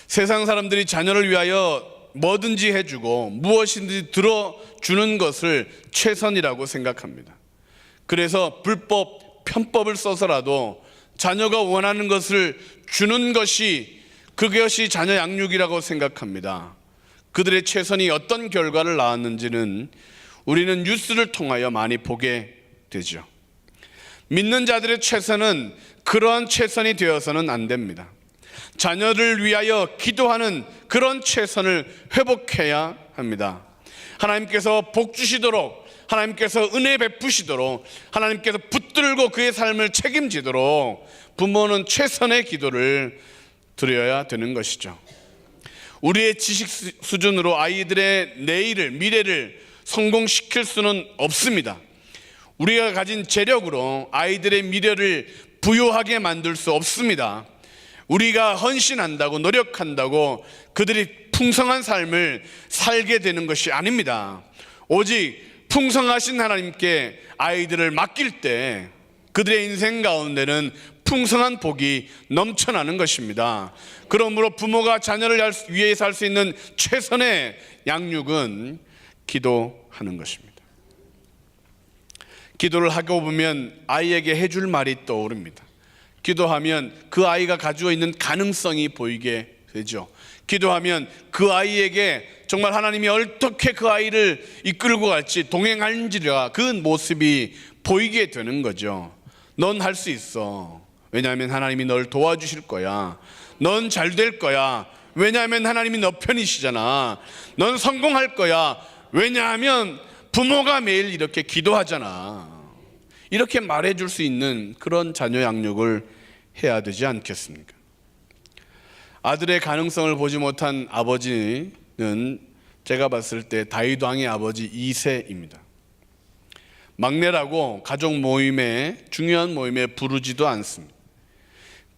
세상 사람들이 자녀를 위하여 뭐든지 해주고 무엇이든지 들어주는 것을 최선이라고 생각합니다. 그래서 불법, 편법을 써서라도 자녀가 원하는 것을 주는 것이, 그것이 자녀 양육이라고 생각합니다. 그들의 최선이 어떤 결과를 낳았는지는 우리는 뉴스를 통하여 많이 보게 되죠. 믿는 자들의 최선은 그러한 최선이 되어서는 안 됩니다. 자녀를 위하여 기도하는 그런 최선을 회복해야 합니다. 하나님께서 복 주시도록, 하나님께서 은혜 베푸시도록, 하나님께서 붙들고 그의 삶을 책임지도록 부모는 최선의 기도를 드려야 되는 것이죠. 우리의 지식 수준으로 아이들의 내일을, 미래를 성공시킬 수는 없습니다. 우리가 가진 재력으로 아이들의 미래를 부유하게 만들 수 없습니다. 우리가 헌신한다고, 노력한다고 그들이 풍성한 삶을 살게 되는 것이 아닙니다. 오직 풍성하신 하나님께 아이들을 맡길 때 그들의 인생 가운데는 풍성한 복이 넘쳐나는 것입니다. 그러므로 부모가 자녀를 위해서 할 수 있는 최선의 양육은 기도하는 것입니다. 기도를 하고 보면 아이에게 해줄 말이 떠오릅니다. 기도하면 그 아이가 가지고 있는 가능성이 보이게 되죠. 기도하면 그 아이에게 정말 하나님이 어떻게 그 아이를 이끌고 갈지, 동행할지가 그 모습이 보이게 되는 거죠. 넌 할 수 있어. 왜냐하면 하나님이 널 도와주실 거야. 넌 잘 될 거야. 왜냐하면 하나님이 너 편이시잖아. 넌 성공할 거야. 왜냐하면 부모가 매일 이렇게 기도하잖아. 이렇게 말해줄 수 있는 그런 자녀 양육을 해야 되지 않겠습니까? 아들의 가능성을 보지 못한 아버지는 제가 봤을 때 다윗 왕의 아버지 2세입니다. 막내라고 가족 모임에, 중요한 모임에 부르지도 않습니다.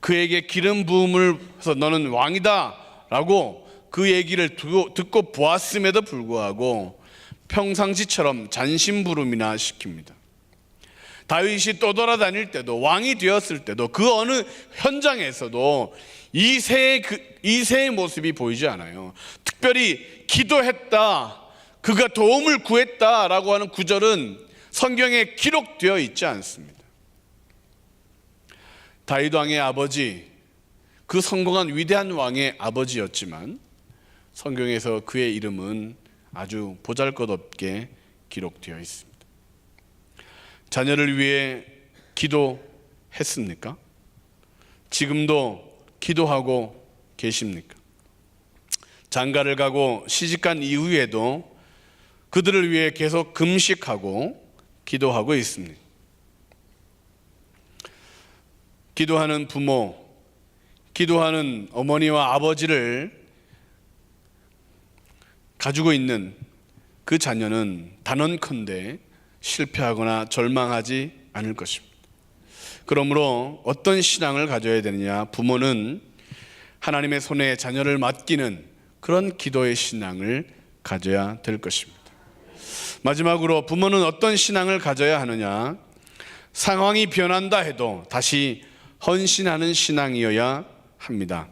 그에게 기름 부음을 해서 너는 왕이다 라고 그 얘기를 듣고 보았음에도 불구하고 평상시처럼 잔심부름이나 시킵니다. 다윗이 떠돌아다닐 때도, 왕이 되었을 때도, 그 어느 현장에서도 이세의 모습이 보이지 않아요. 특별히 기도했다, 그가 도움을 구했다라고 하는 구절은 성경에 기록되어 있지 않습니다. 다윗 왕의 아버지, 그 성공한 위대한 왕의 아버지였지만 성경에서 그의 이름은 아주 보잘것없게 기록되어 있습니다. 자녀를 위해 기도했습니까? 지금도 기도하고 계십니까? 장가를 가고 시집간 이후에도 그들을 위해 계속 금식하고 기도하고 있습니다. 기도하는 부모, 기도하는 어머니와 아버지를 가지고 있는 그 자녀는 단언컨대 실패하거나 절망하지 않을 것입니다. 그러므로 어떤 신앙을 가져야 되느냐? 부모는 하나님의 손에 자녀를 맡기는 그런 기도의 신앙을 가져야 될 것입니다. 마지막으로 부모는 어떤 신앙을 가져야 하느냐? 상황이 변한다 해도 다시 헌신하는 신앙이어야 합니다.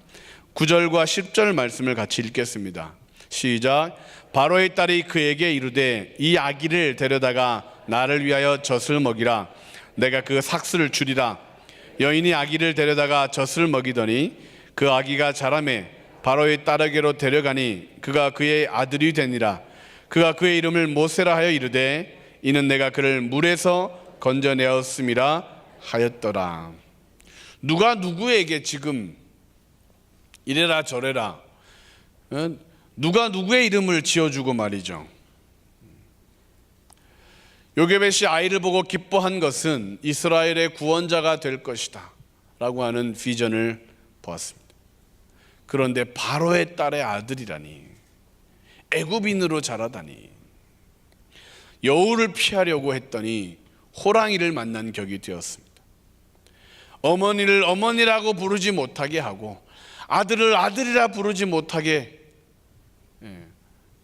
9절과 10절 말씀을 같이 읽겠습니다. 시작. 바로의 딸이 그에게 이르되 이 아기를 데려다가 나를 위하여 젖을 먹이라. 내가 그 삭슬을 주리라. 여인이 아기를 데려다가 젖을 먹이더니 그 아기가 자라매 바로의 딸에게로 데려가니 그가 그의 아들이 되니라. 그가 그의 이름을 모세라 하여 이르되 이는 내가 그를 물에서 건져내었음이라 하였더라. 누가 누구에게 지금 이래라 저래라, 누가 누구의 이름을 지어주고 말이죠. 요게벳이 아이를 보고 기뻐한 것은 이스라엘의 구원자가 될 것이다 라고 하는 비전을 보았습니다. 그런데 바로의 딸의 아들이라니, 애굽인으로 자라다니 여우를 피하려고 했더니 호랑이를 만난 격이 되었습니다. 어머니를 어머니라고 부르지 못하게 하고 아들을 아들이라 부르지 못하게,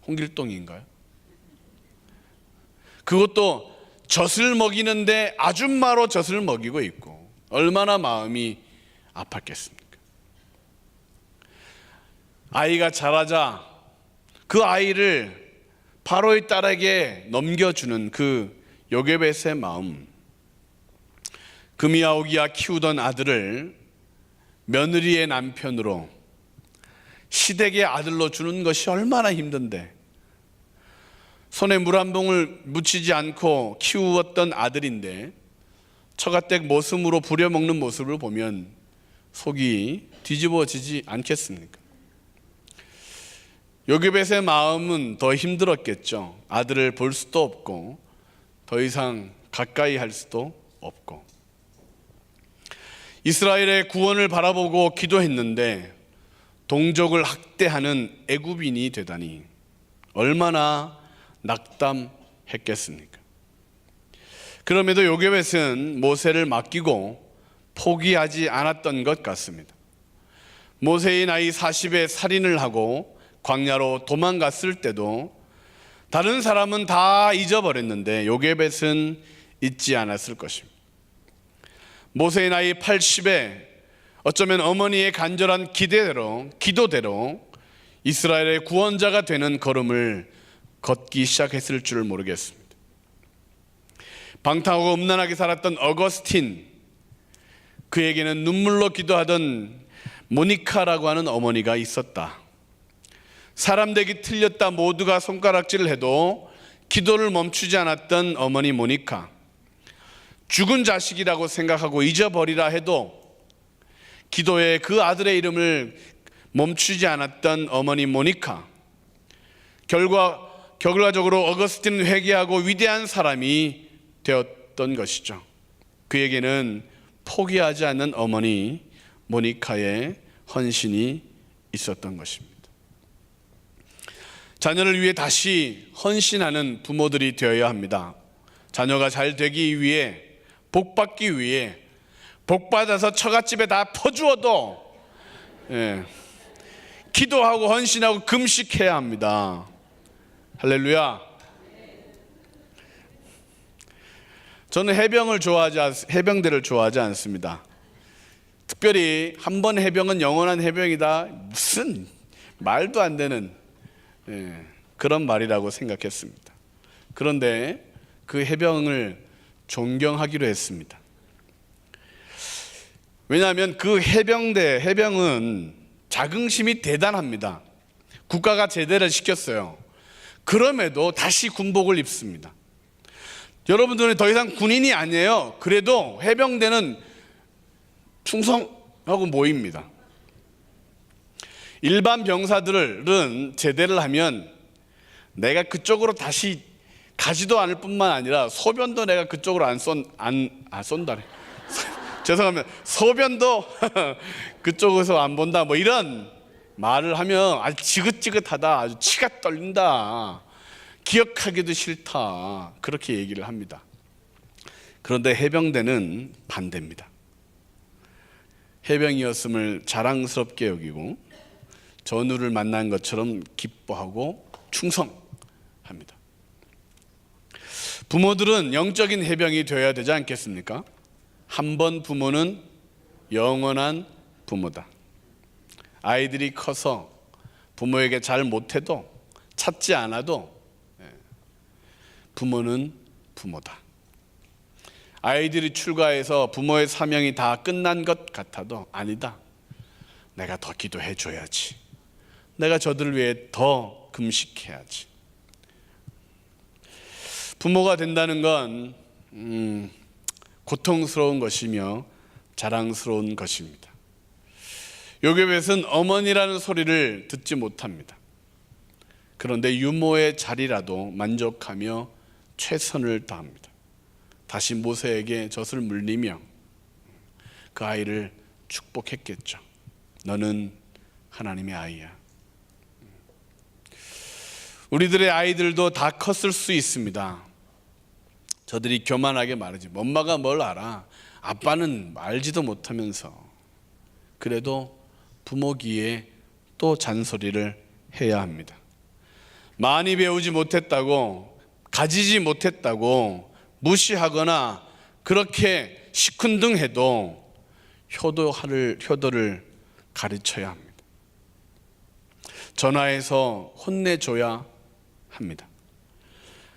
홍길동인가요? 그것도 젖을 먹이는데 아줌마로 젖을 먹이고 있고 얼마나 마음이 아팠겠습니까? 아이가 자라자 그 아이를 바로의 딸에게 넘겨주는 그 요게벳의 마음, 금이아오기야 키우던 아들을 며느리의 남편으로 시댁의 아들로 주는 것이 얼마나 힘든데, 손에 물 한 봉을 묻히지 않고 키우었던 아들인데 처가댁 모습으로 부려먹는 모습을 보면 속이 뒤집어지지 않겠습니까? 요게벳의 마음은 더 힘들었겠죠. 아들을 볼 수도 없고 더 이상 가까이 할 수도 없고. 이스라엘의 구원을 바라보고 기도했는데 동족을 학대하는 애굽인이 되다니 얼마나 낙담했겠습니까? 그럼에도 요게벳은 모세를 맡기고 포기하지 않았던 것 같습니다. 모세의 나이 40에 살인을 하고 광야로 도망갔을 때도 다른 사람은 다 잊어버렸는데 요게벳은 잊지 않았을 것입니다. 모세의 나이 80에 어쩌면 어머니의 간절한 기도대로 이스라엘의 구원자가 되는 걸음을 걷기 시작했을 줄 모르겠습니다. 방탕하고 음란하게 살았던 어거스틴, 그에게는 눈물로 기도하던 모니카라고 하는 어머니가 있었다. 사람 되기 틀렸다 모두가 손가락질을 해도 기도를 멈추지 않았던 어머니 모니카, 죽은 자식이라고 생각하고 잊어버리라 해도 기도에 그 아들의 이름을 멈추지 않았던 어머니 모니카, 결과적으로 어거스틴은 회개하고 위대한 사람이 되었던 것이죠. 그에게는 포기하지 않는 어머니 모니카의 헌신이 있었던 것입니다. 자녀를 위해 다시 헌신하는 부모들이 되어야 합니다. 자녀가 잘 되기 위해, 복 받기 위해, 복 받아서 처갓집에 다 퍼주어도 기도하고 헌신하고 금식해야 합니다. 할렐루야. 저는 해병대를 좋아하지 않습니다. 특별히 한 번 해병은 영원한 해병이다, 무슨 말도 안 되는 그런 말이라고 생각했습니다. 그런데 그 해병을 존경하기로 했습니다. 왜냐하면 그 해병은 자긍심이 대단합니다. 국가가 제대를 시켰어요. 그럼에도 다시 군복을 입습니다. 여러분들은 더 이상 군인이 아니에요. 그래도 해병대는 충성하고 모입니다. 일반 병사들은 제대를 하면 내가 그쪽으로 다시 가지도 않을 뿐만 아니라 소변도 내가 그쪽으로 쏜다네. 죄송합니다. 소변도 그쪽에서 안 본다, 뭐 이런 말을 하면 아주 지긋지긋하다, 아주 치가 떨린다, 기억하기도 싫다, 그렇게 얘기를 합니다. 그런데 해병대는 반대입니다. 해병이었음을 자랑스럽게 여기고 전우를 만난 것처럼 기뻐하고 충성합니다. 부모들은 영적인 해병이 되어야 되지 않겠습니까? 한 번 부모는 영원한 부모다. 아이들이 커서 부모에게 잘 못해도, 찾지 않아도 부모는 부모다. 아이들이 출가해서 부모의 사명이 다 끝난 것 같아도 아니다. 내가 더 기도해 줘야지. 내가 저들을 위해 더 금식해야지. 부모가 된다는 건 고통스러운 것이며 자랑스러운 것입니다. 요게벳은 어머니라는 소리를 듣지 못합니다. 그런데 유모의 자리라도 만족하며 최선을 다합니다. 다시 모세에게 젖을 물리며 그 아이를 축복했겠죠. 너는 하나님의 아이야. 우리들의 아이들도 다 컸을 수 있습니다. 저들이 교만하게 말하지, 엄마가 뭘 알아, 아빠는 알지도 못하면서. 그래도 부모 귀에 또 잔소리를 해야 합니다. 많이 배우지 못했다고, 가지지 못했다고 무시하거나 그렇게 시큰둥해도 효도를 가르쳐야 합니다. 전화해서 혼내줘야 합니다.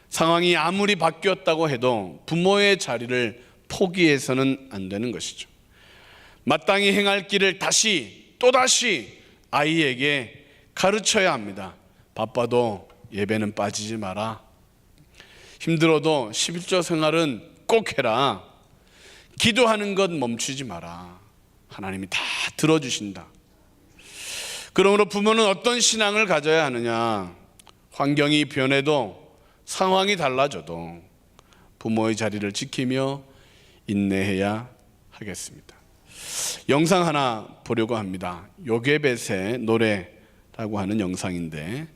상황이 아무리 바뀌었다고 해도 부모의 자리를 포기해서는 안 되는 것이죠. 마땅히 행할 길을 또다시 아이에게 가르쳐야 합니다. 바빠도 예배는 빠지지 마라. 힘들어도 11조 생활은 꼭 해라. 기도하는 것 멈추지 마라. 하나님이 다 들어주신다. 그러므로 부모는 어떤 신앙을 가져야 하느냐? 환경이 변해도 상황이 달라져도 부모의 자리를 지키며 인내해야 하겠습니다. 영상 하나 보려고 합니다. 요게벳의 노래라고 하는 영상인데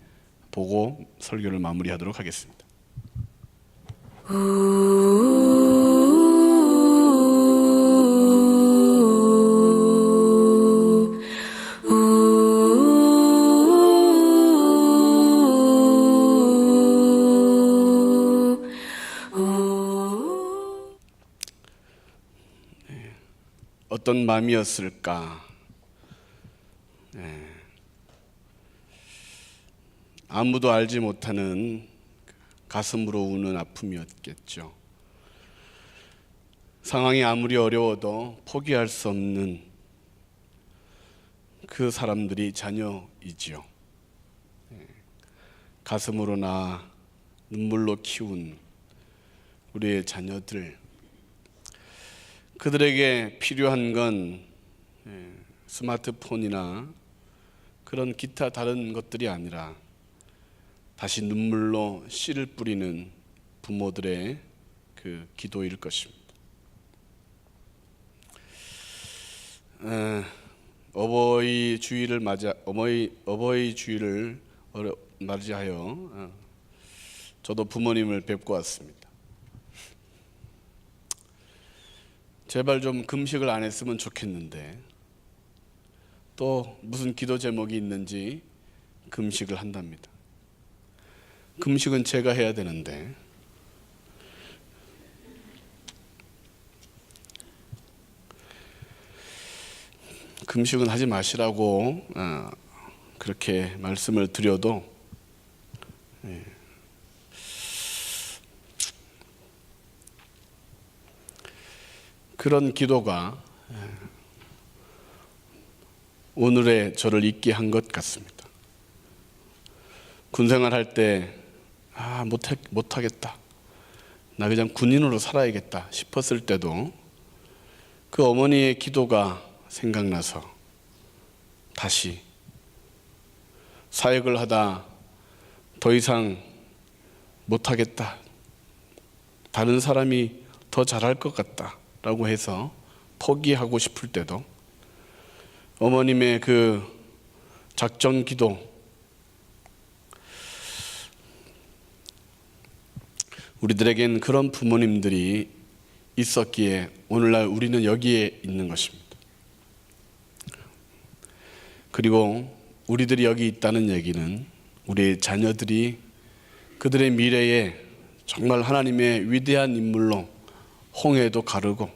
보고 설교를 마무리하도록 하겠습니다. 어떤 마음이었을까? 아무도 알지 못하는 가슴으로 우는 아픔이었겠죠. 상황이 아무리 어려워도 포기할 수 없는 그 사람들이 자녀이지요. 가슴으로 나 눈물로 키운 우리의 자녀들, 그들에게 필요한 건 스마트폰이나 그런 기타 다른 것들이 아니라 다시 눈물로 씨를 뿌리는 부모들의 그 기도일 것입니다. 어버이 주일을 맞이하여 저도 부모님을 뵙고 왔습니다. 제발 좀 금식을 안 했으면 좋겠는데 또 무슨 기도 제목이 있는지 금식을 한답니다. 금식은 제가 해야 되는데 금식은 하지 마시라고 그렇게 말씀을 드려도 그런 기도가 오늘의 저를 있게 한 것 같습니다. 군생활 할 때 못하겠다, 나 그냥 군인으로 살아야겠다 싶었을 때도 그 어머니의 기도가 생각나서 다시 사역을 하다 더 이상 못하겠다, 다른 사람이 더 잘할 것 같다 라고 해서 포기하고 싶을 때도 어머님의 그 작전 기도, 우리들에겐 그런 부모님들이 있었기에 오늘날 우리는 여기에 있는 것입니다. 그리고 우리들이 여기 있다는 얘기는 우리의 자녀들이 그들의 미래에 정말 하나님의 위대한 인물로 홍해도 가르고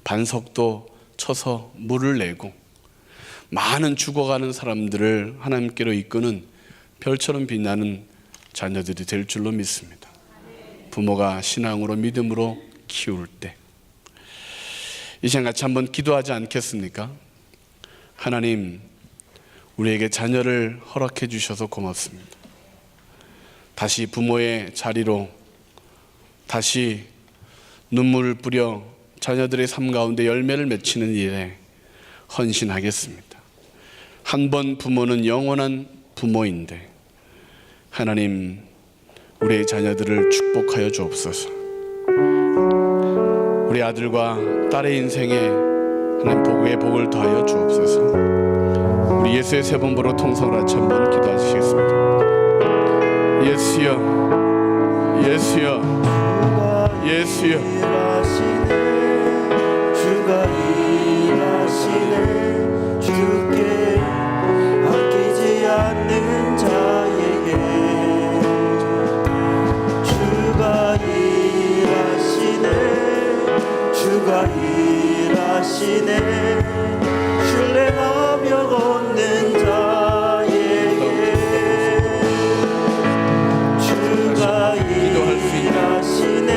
반석도 쳐서 물을 내고 많은 죽어가는 사람들을 하나님께로 이끄는 별처럼 빛나는 자녀들이 될 줄로 믿습니다. 부모가 신앙으로 믿음으로 키울 때 이 시간 같이 한번 기도하지 않겠습니까? 하나님, 우리에게 자녀를 허락해 주셔서 고맙습니다. 다시 부모의 자리로 다시 눈물을 뿌려 자녀들의 삶 가운데 열매를 맺히는 일에 헌신하겠습니다. 한 번 부모는 영원한 부모인데 하나님, 우리의 자녀들을 축복하여 주옵소서. 우리 아들과 딸의 인생에 하나님 복의 복을 더하여 주옵소서. 우리 예수의 세 번 보러 통성을 같이 한번 기도하시겠습니다. 예수여, 예수여, 예수여. 주가 일하시네 주께 아끼지 않는 자에게 주가 일하시네 주가 일하시네 신뢰하며 걷는 자에게 주가 일하시네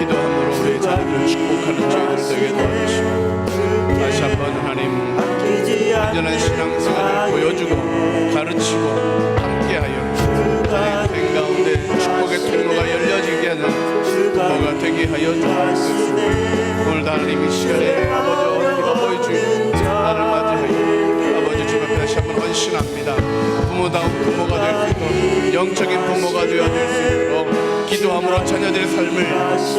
기도함으로 우리의 자녀를 축복하는 저희들 되게 도와주시고 다시 한번 하나님 완전한 신앙생활을 보여주고 가르치고 함께하여 저희 인생 가운데 축복의 통로가 열려지게 하는 부모가 되게 하여 주옵소서. 오늘도 하나님 이 시간에 어버이 주님 나를 맞이하여 아버지 주 앞에 다시 한번 헌신합니다. 부모다운 부모가 될 수 있도록 영적인 부모가 되어줄 수 있도록 기도함으로 자녀들의 삶을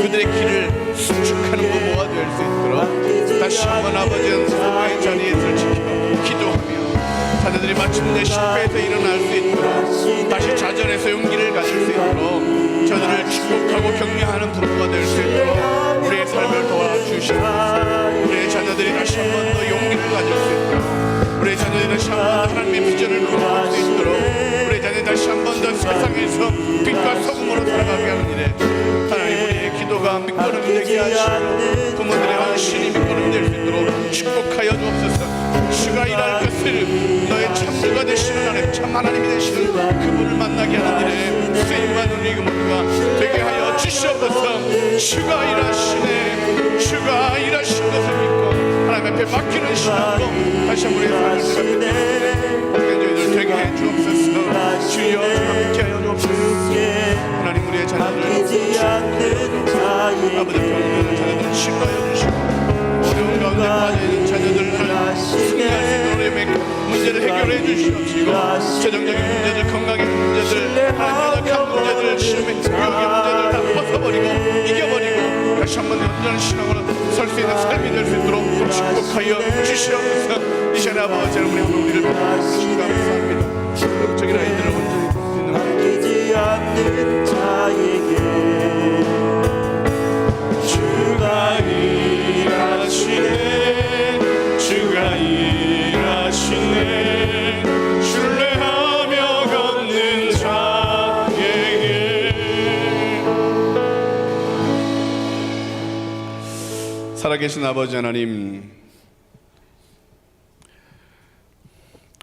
그들의 길을 수축하는 부모가 될 수 있도록 다시 한번 아버지의 부모의 자리에서 지켜 기도하며 자녀들이 마침내 실패해서 일어날 수 있도록 다시 자전에서 용기를 가질 수 있도록 저들을 축복하고 격려하는 부모가 될 수 있도록 우리의 삶을 도와주시옵소서. 우리의 자녀들이 다시 한번 더 용기를 가질 수 있도록 우리의 자녀들이 다시 한번 더 하나님의 비전을 이루어갈 수 있도록 우리의 자녀들이 다시 한번 더 세상에서 빛과 소금으로 살아가게 하는 일에 하나님 우리의 기도가 밑거름되게 하시고 부모들의 헌신이 밑거름될 수 있도록 축복하여 주옵소서. 주가 일할 것을 너의 참주가 되시는 하나님 참 하나님이 되시는 그분을 만나게 하는 일에 쓰임받는 우리 모두가 되게 하여 주시옵소서. 주가 일하시네 주가 일하신 것을 믿고 하나님 앞에 맡기는 신앙으로 다시 한번 우리의 삶을 생각해 저희들 되게 해 주옵소서. 주여 함께 하여 주옵소서. 하나님 우리의 자녀들을 아버지 병든 자녀들을 치료하여 주시고 어려운 가운데 빠져있는 자녀들을 승리할 수 있도록 문제를 해결해 주시옵시고 재정적인 문제들 건강의 문제들 하나님 연약한 문제들 시험의 교육의 문제들 다 벗어버리고 이겨버리고 다시 한번 온전한 신앙으로 설 수 있는 삶이 될 수 있도록 축복하여 주시옵소서. 이 시간에 아버지 우리 우리를 주시고 감사합니다. 영적인 아이들을 온전히 아끼지 않는 자에게 주가 일하시네 주가 일하시네 신뢰하며 걷는 자에게. 살아계신 아버지 하나님,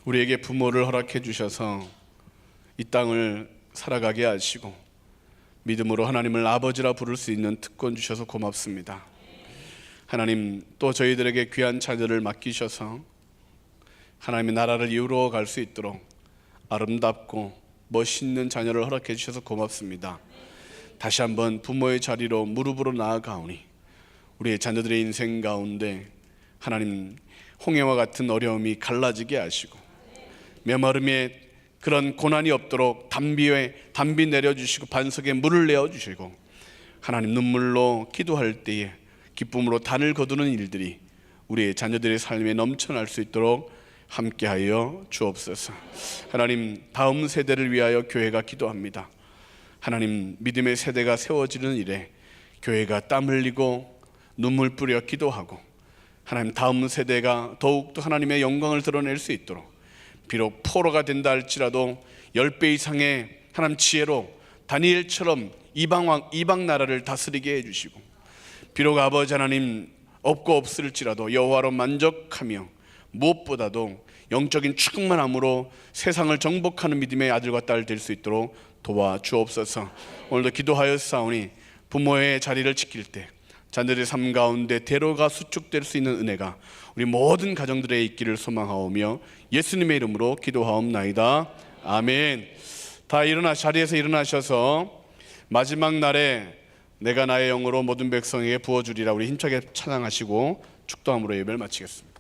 우리에게 부모를 허락해 주셔서 이 땅을 살아가게 하시고 믿음으로 하나님을 아버지라 부를 수 있는 특권 주셔서 고맙습니다. 하나님, 또 저희들에게 귀한 자녀를 맡기셔서 하나님의 나라를 이루어 갈 수 있도록 아름답고 멋있는 자녀를 허락해 주셔서 고맙습니다. 다시 한번 부모의 자리로 무릎으로 나아가오니 우리의 자녀들의 인생 가운데 하나님 홍해와 같은 어려움이 갈라지게 하시고 메마름에 그런 고난이 없도록 담비 내려주시고 반석에 물을 내어주시고 하나님 눈물로 기도할 때에 기쁨으로 단을 거두는 일들이 우리의 자녀들의 삶에 넘쳐날 수 있도록 함께하여 주옵소서. 하나님, 다음 세대를 위하여 교회가 기도합니다. 하나님, 믿음의 세대가 세워지는 일에 교회가 땀 흘리고 눈물 뿌려 기도하고 하나님 다음 세대가 더욱더 하나님의 영광을 드러낼 수 있도록 비록 포로가 된다 할지라도 10배 이상의 하나님 지혜로 다니엘처럼 이방 나라를 다스리게 해주시고 비록 아버지 하나님 없고 없을지라도 여호와로 만족하며 무엇보다도 영적인 충만함으로 세상을 정복하는 믿음의 아들과 딸 될 수 있도록 도와주옵소서. 오늘도 기도하였사오니 부모의 자리를 지킬 때 자녀들의 삶 가운데 대로가 수축될 수 있는 은혜가 우리 모든 가정들에 있기를 소망하오며 예수님의 이름으로 기도하옵나이다. 아멘. 다 자리에서 일어나셔서 마지막 날에 내가 나의 영으로 모든 백성에게 부어주리라 우리 힘차게 찬양하시고 축도함으로 예배를 마치겠습니다.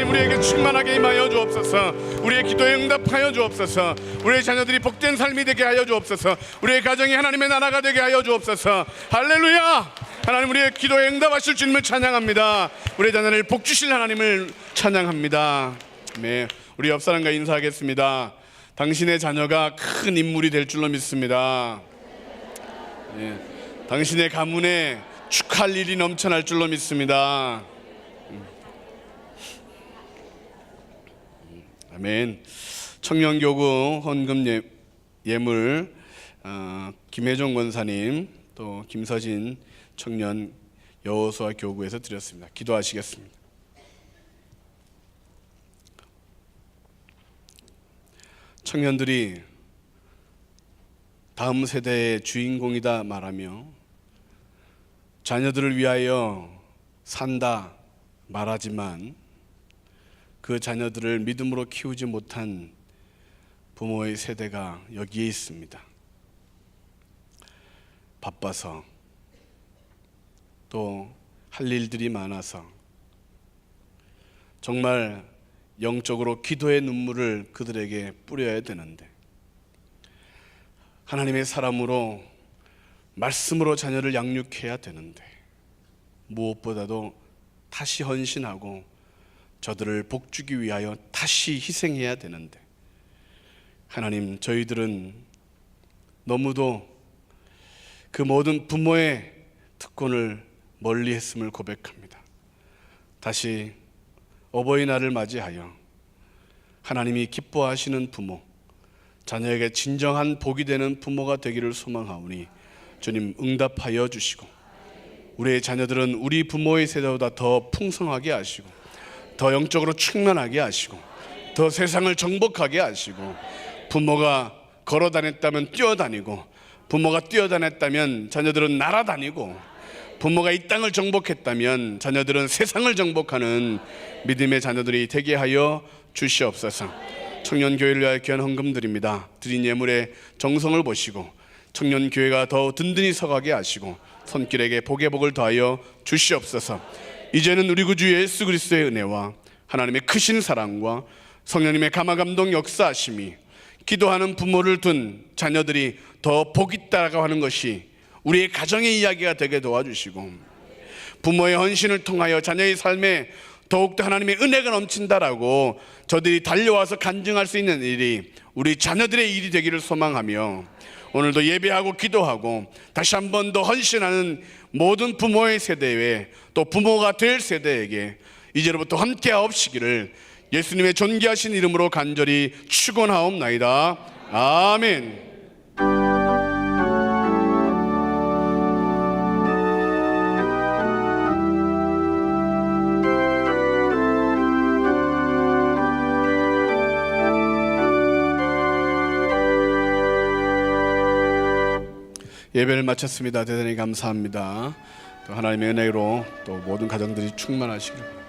하나님 우리에게 충만하게 임하여 주옵소서. 우리의 기도에 응답하여 주옵소서. 우리의 자녀들이 복된 삶이 되게 하여 주옵소서. 우리의 가정이 하나님의 나라가 되게 하여 주옵소서. 할렐루야. 하나님 우리의 기도에 응답하실 주님을 찬양합니다. 우리의 자녀를 복 주실 하나님을 찬양합니다. 네, 우리 옆 사람과 인사하겠습니다. 당신의 자녀가 큰 인물이 될 줄로 믿습니다. 네, 당신의 가문에 축하할 일이 넘쳐날 줄로 믿습니다. 아멘. 청년교구 헌금 예물 김혜종 권사님 또 김서진 청년 여호수아 교구에서 드렸습니다. 기도하시겠습니다. 청년들이 다음 세대의 주인공이다 말하며 자녀들을 위하여 산다 말하지만 그 자녀들을 믿음으로 키우지 못한 부모의 세대가 여기에 있습니다. 바빠서 또 할 일들이 많아서 정말 영적으로 기도의 눈물을 그들에게 뿌려야 되는데 하나님의 사람으로 말씀으로 자녀를 양육해야 되는데 무엇보다도 다시 헌신하고 저들을 복주기 위하여 다시 희생해야 되는데 하나님 저희들은 너무도 그 모든 부모의 특권을 멀리 했음을 고백합니다. 다시 어버이날을 맞이하여 하나님이 기뻐하시는 부모, 자녀에게 진정한 복이 되는 부모가 되기를 소망하오니 주님 응답하여 주시고 우리의 자녀들은 우리 부모의 세대보다 더 풍성하게 하시고 더 영적으로 충만하게 하시고 더 세상을 정복하게 하시고 부모가 걸어 다녔다면 뛰어다니고 부모가 뛰어다녔다면 자녀들은 날아다니고 부모가 이 땅을 정복했다면 자녀들은 세상을 정복하는 믿음의 자녀들이 되게 하여 주시옵소서. 청년교회를 위하여 귀한 헌금 드립니다. 드린 예물의 정성을 보시고 청년교회가 더 든든히 서가게 하시고 손길에게 복의 복을 더하여 주시옵소서. 이제는 우리 구주 예수 그리스도의 은혜와 하나님의 크신 사랑과 성령님의 감화감동 역사하심이 기도하는 부모를 둔 자녀들이 더 복 있다라고 하는 것이 우리의 가정의 이야기가 되게 도와주시고 부모의 헌신을 통하여 자녀의 삶에 더욱더 하나님의 은혜가 넘친다라고 저들이 달려와서 간증할 수 있는 일이 우리 자녀들의 일이 되기를 소망하며 오늘도 예배하고 기도하고 다시 한 번 더 헌신하는 모든 부모의 세대에 또 부모가 될 세대에게 이제로부터 함께하옵시기를 예수님의 존귀하신 이름으로 간절히 축원하옵나이다. 아멘. 예배를 마쳤습니다. 대단히 감사합니다. 또 하나님의 은혜로 또 모든 가정들이 충만하시길 바랍니다.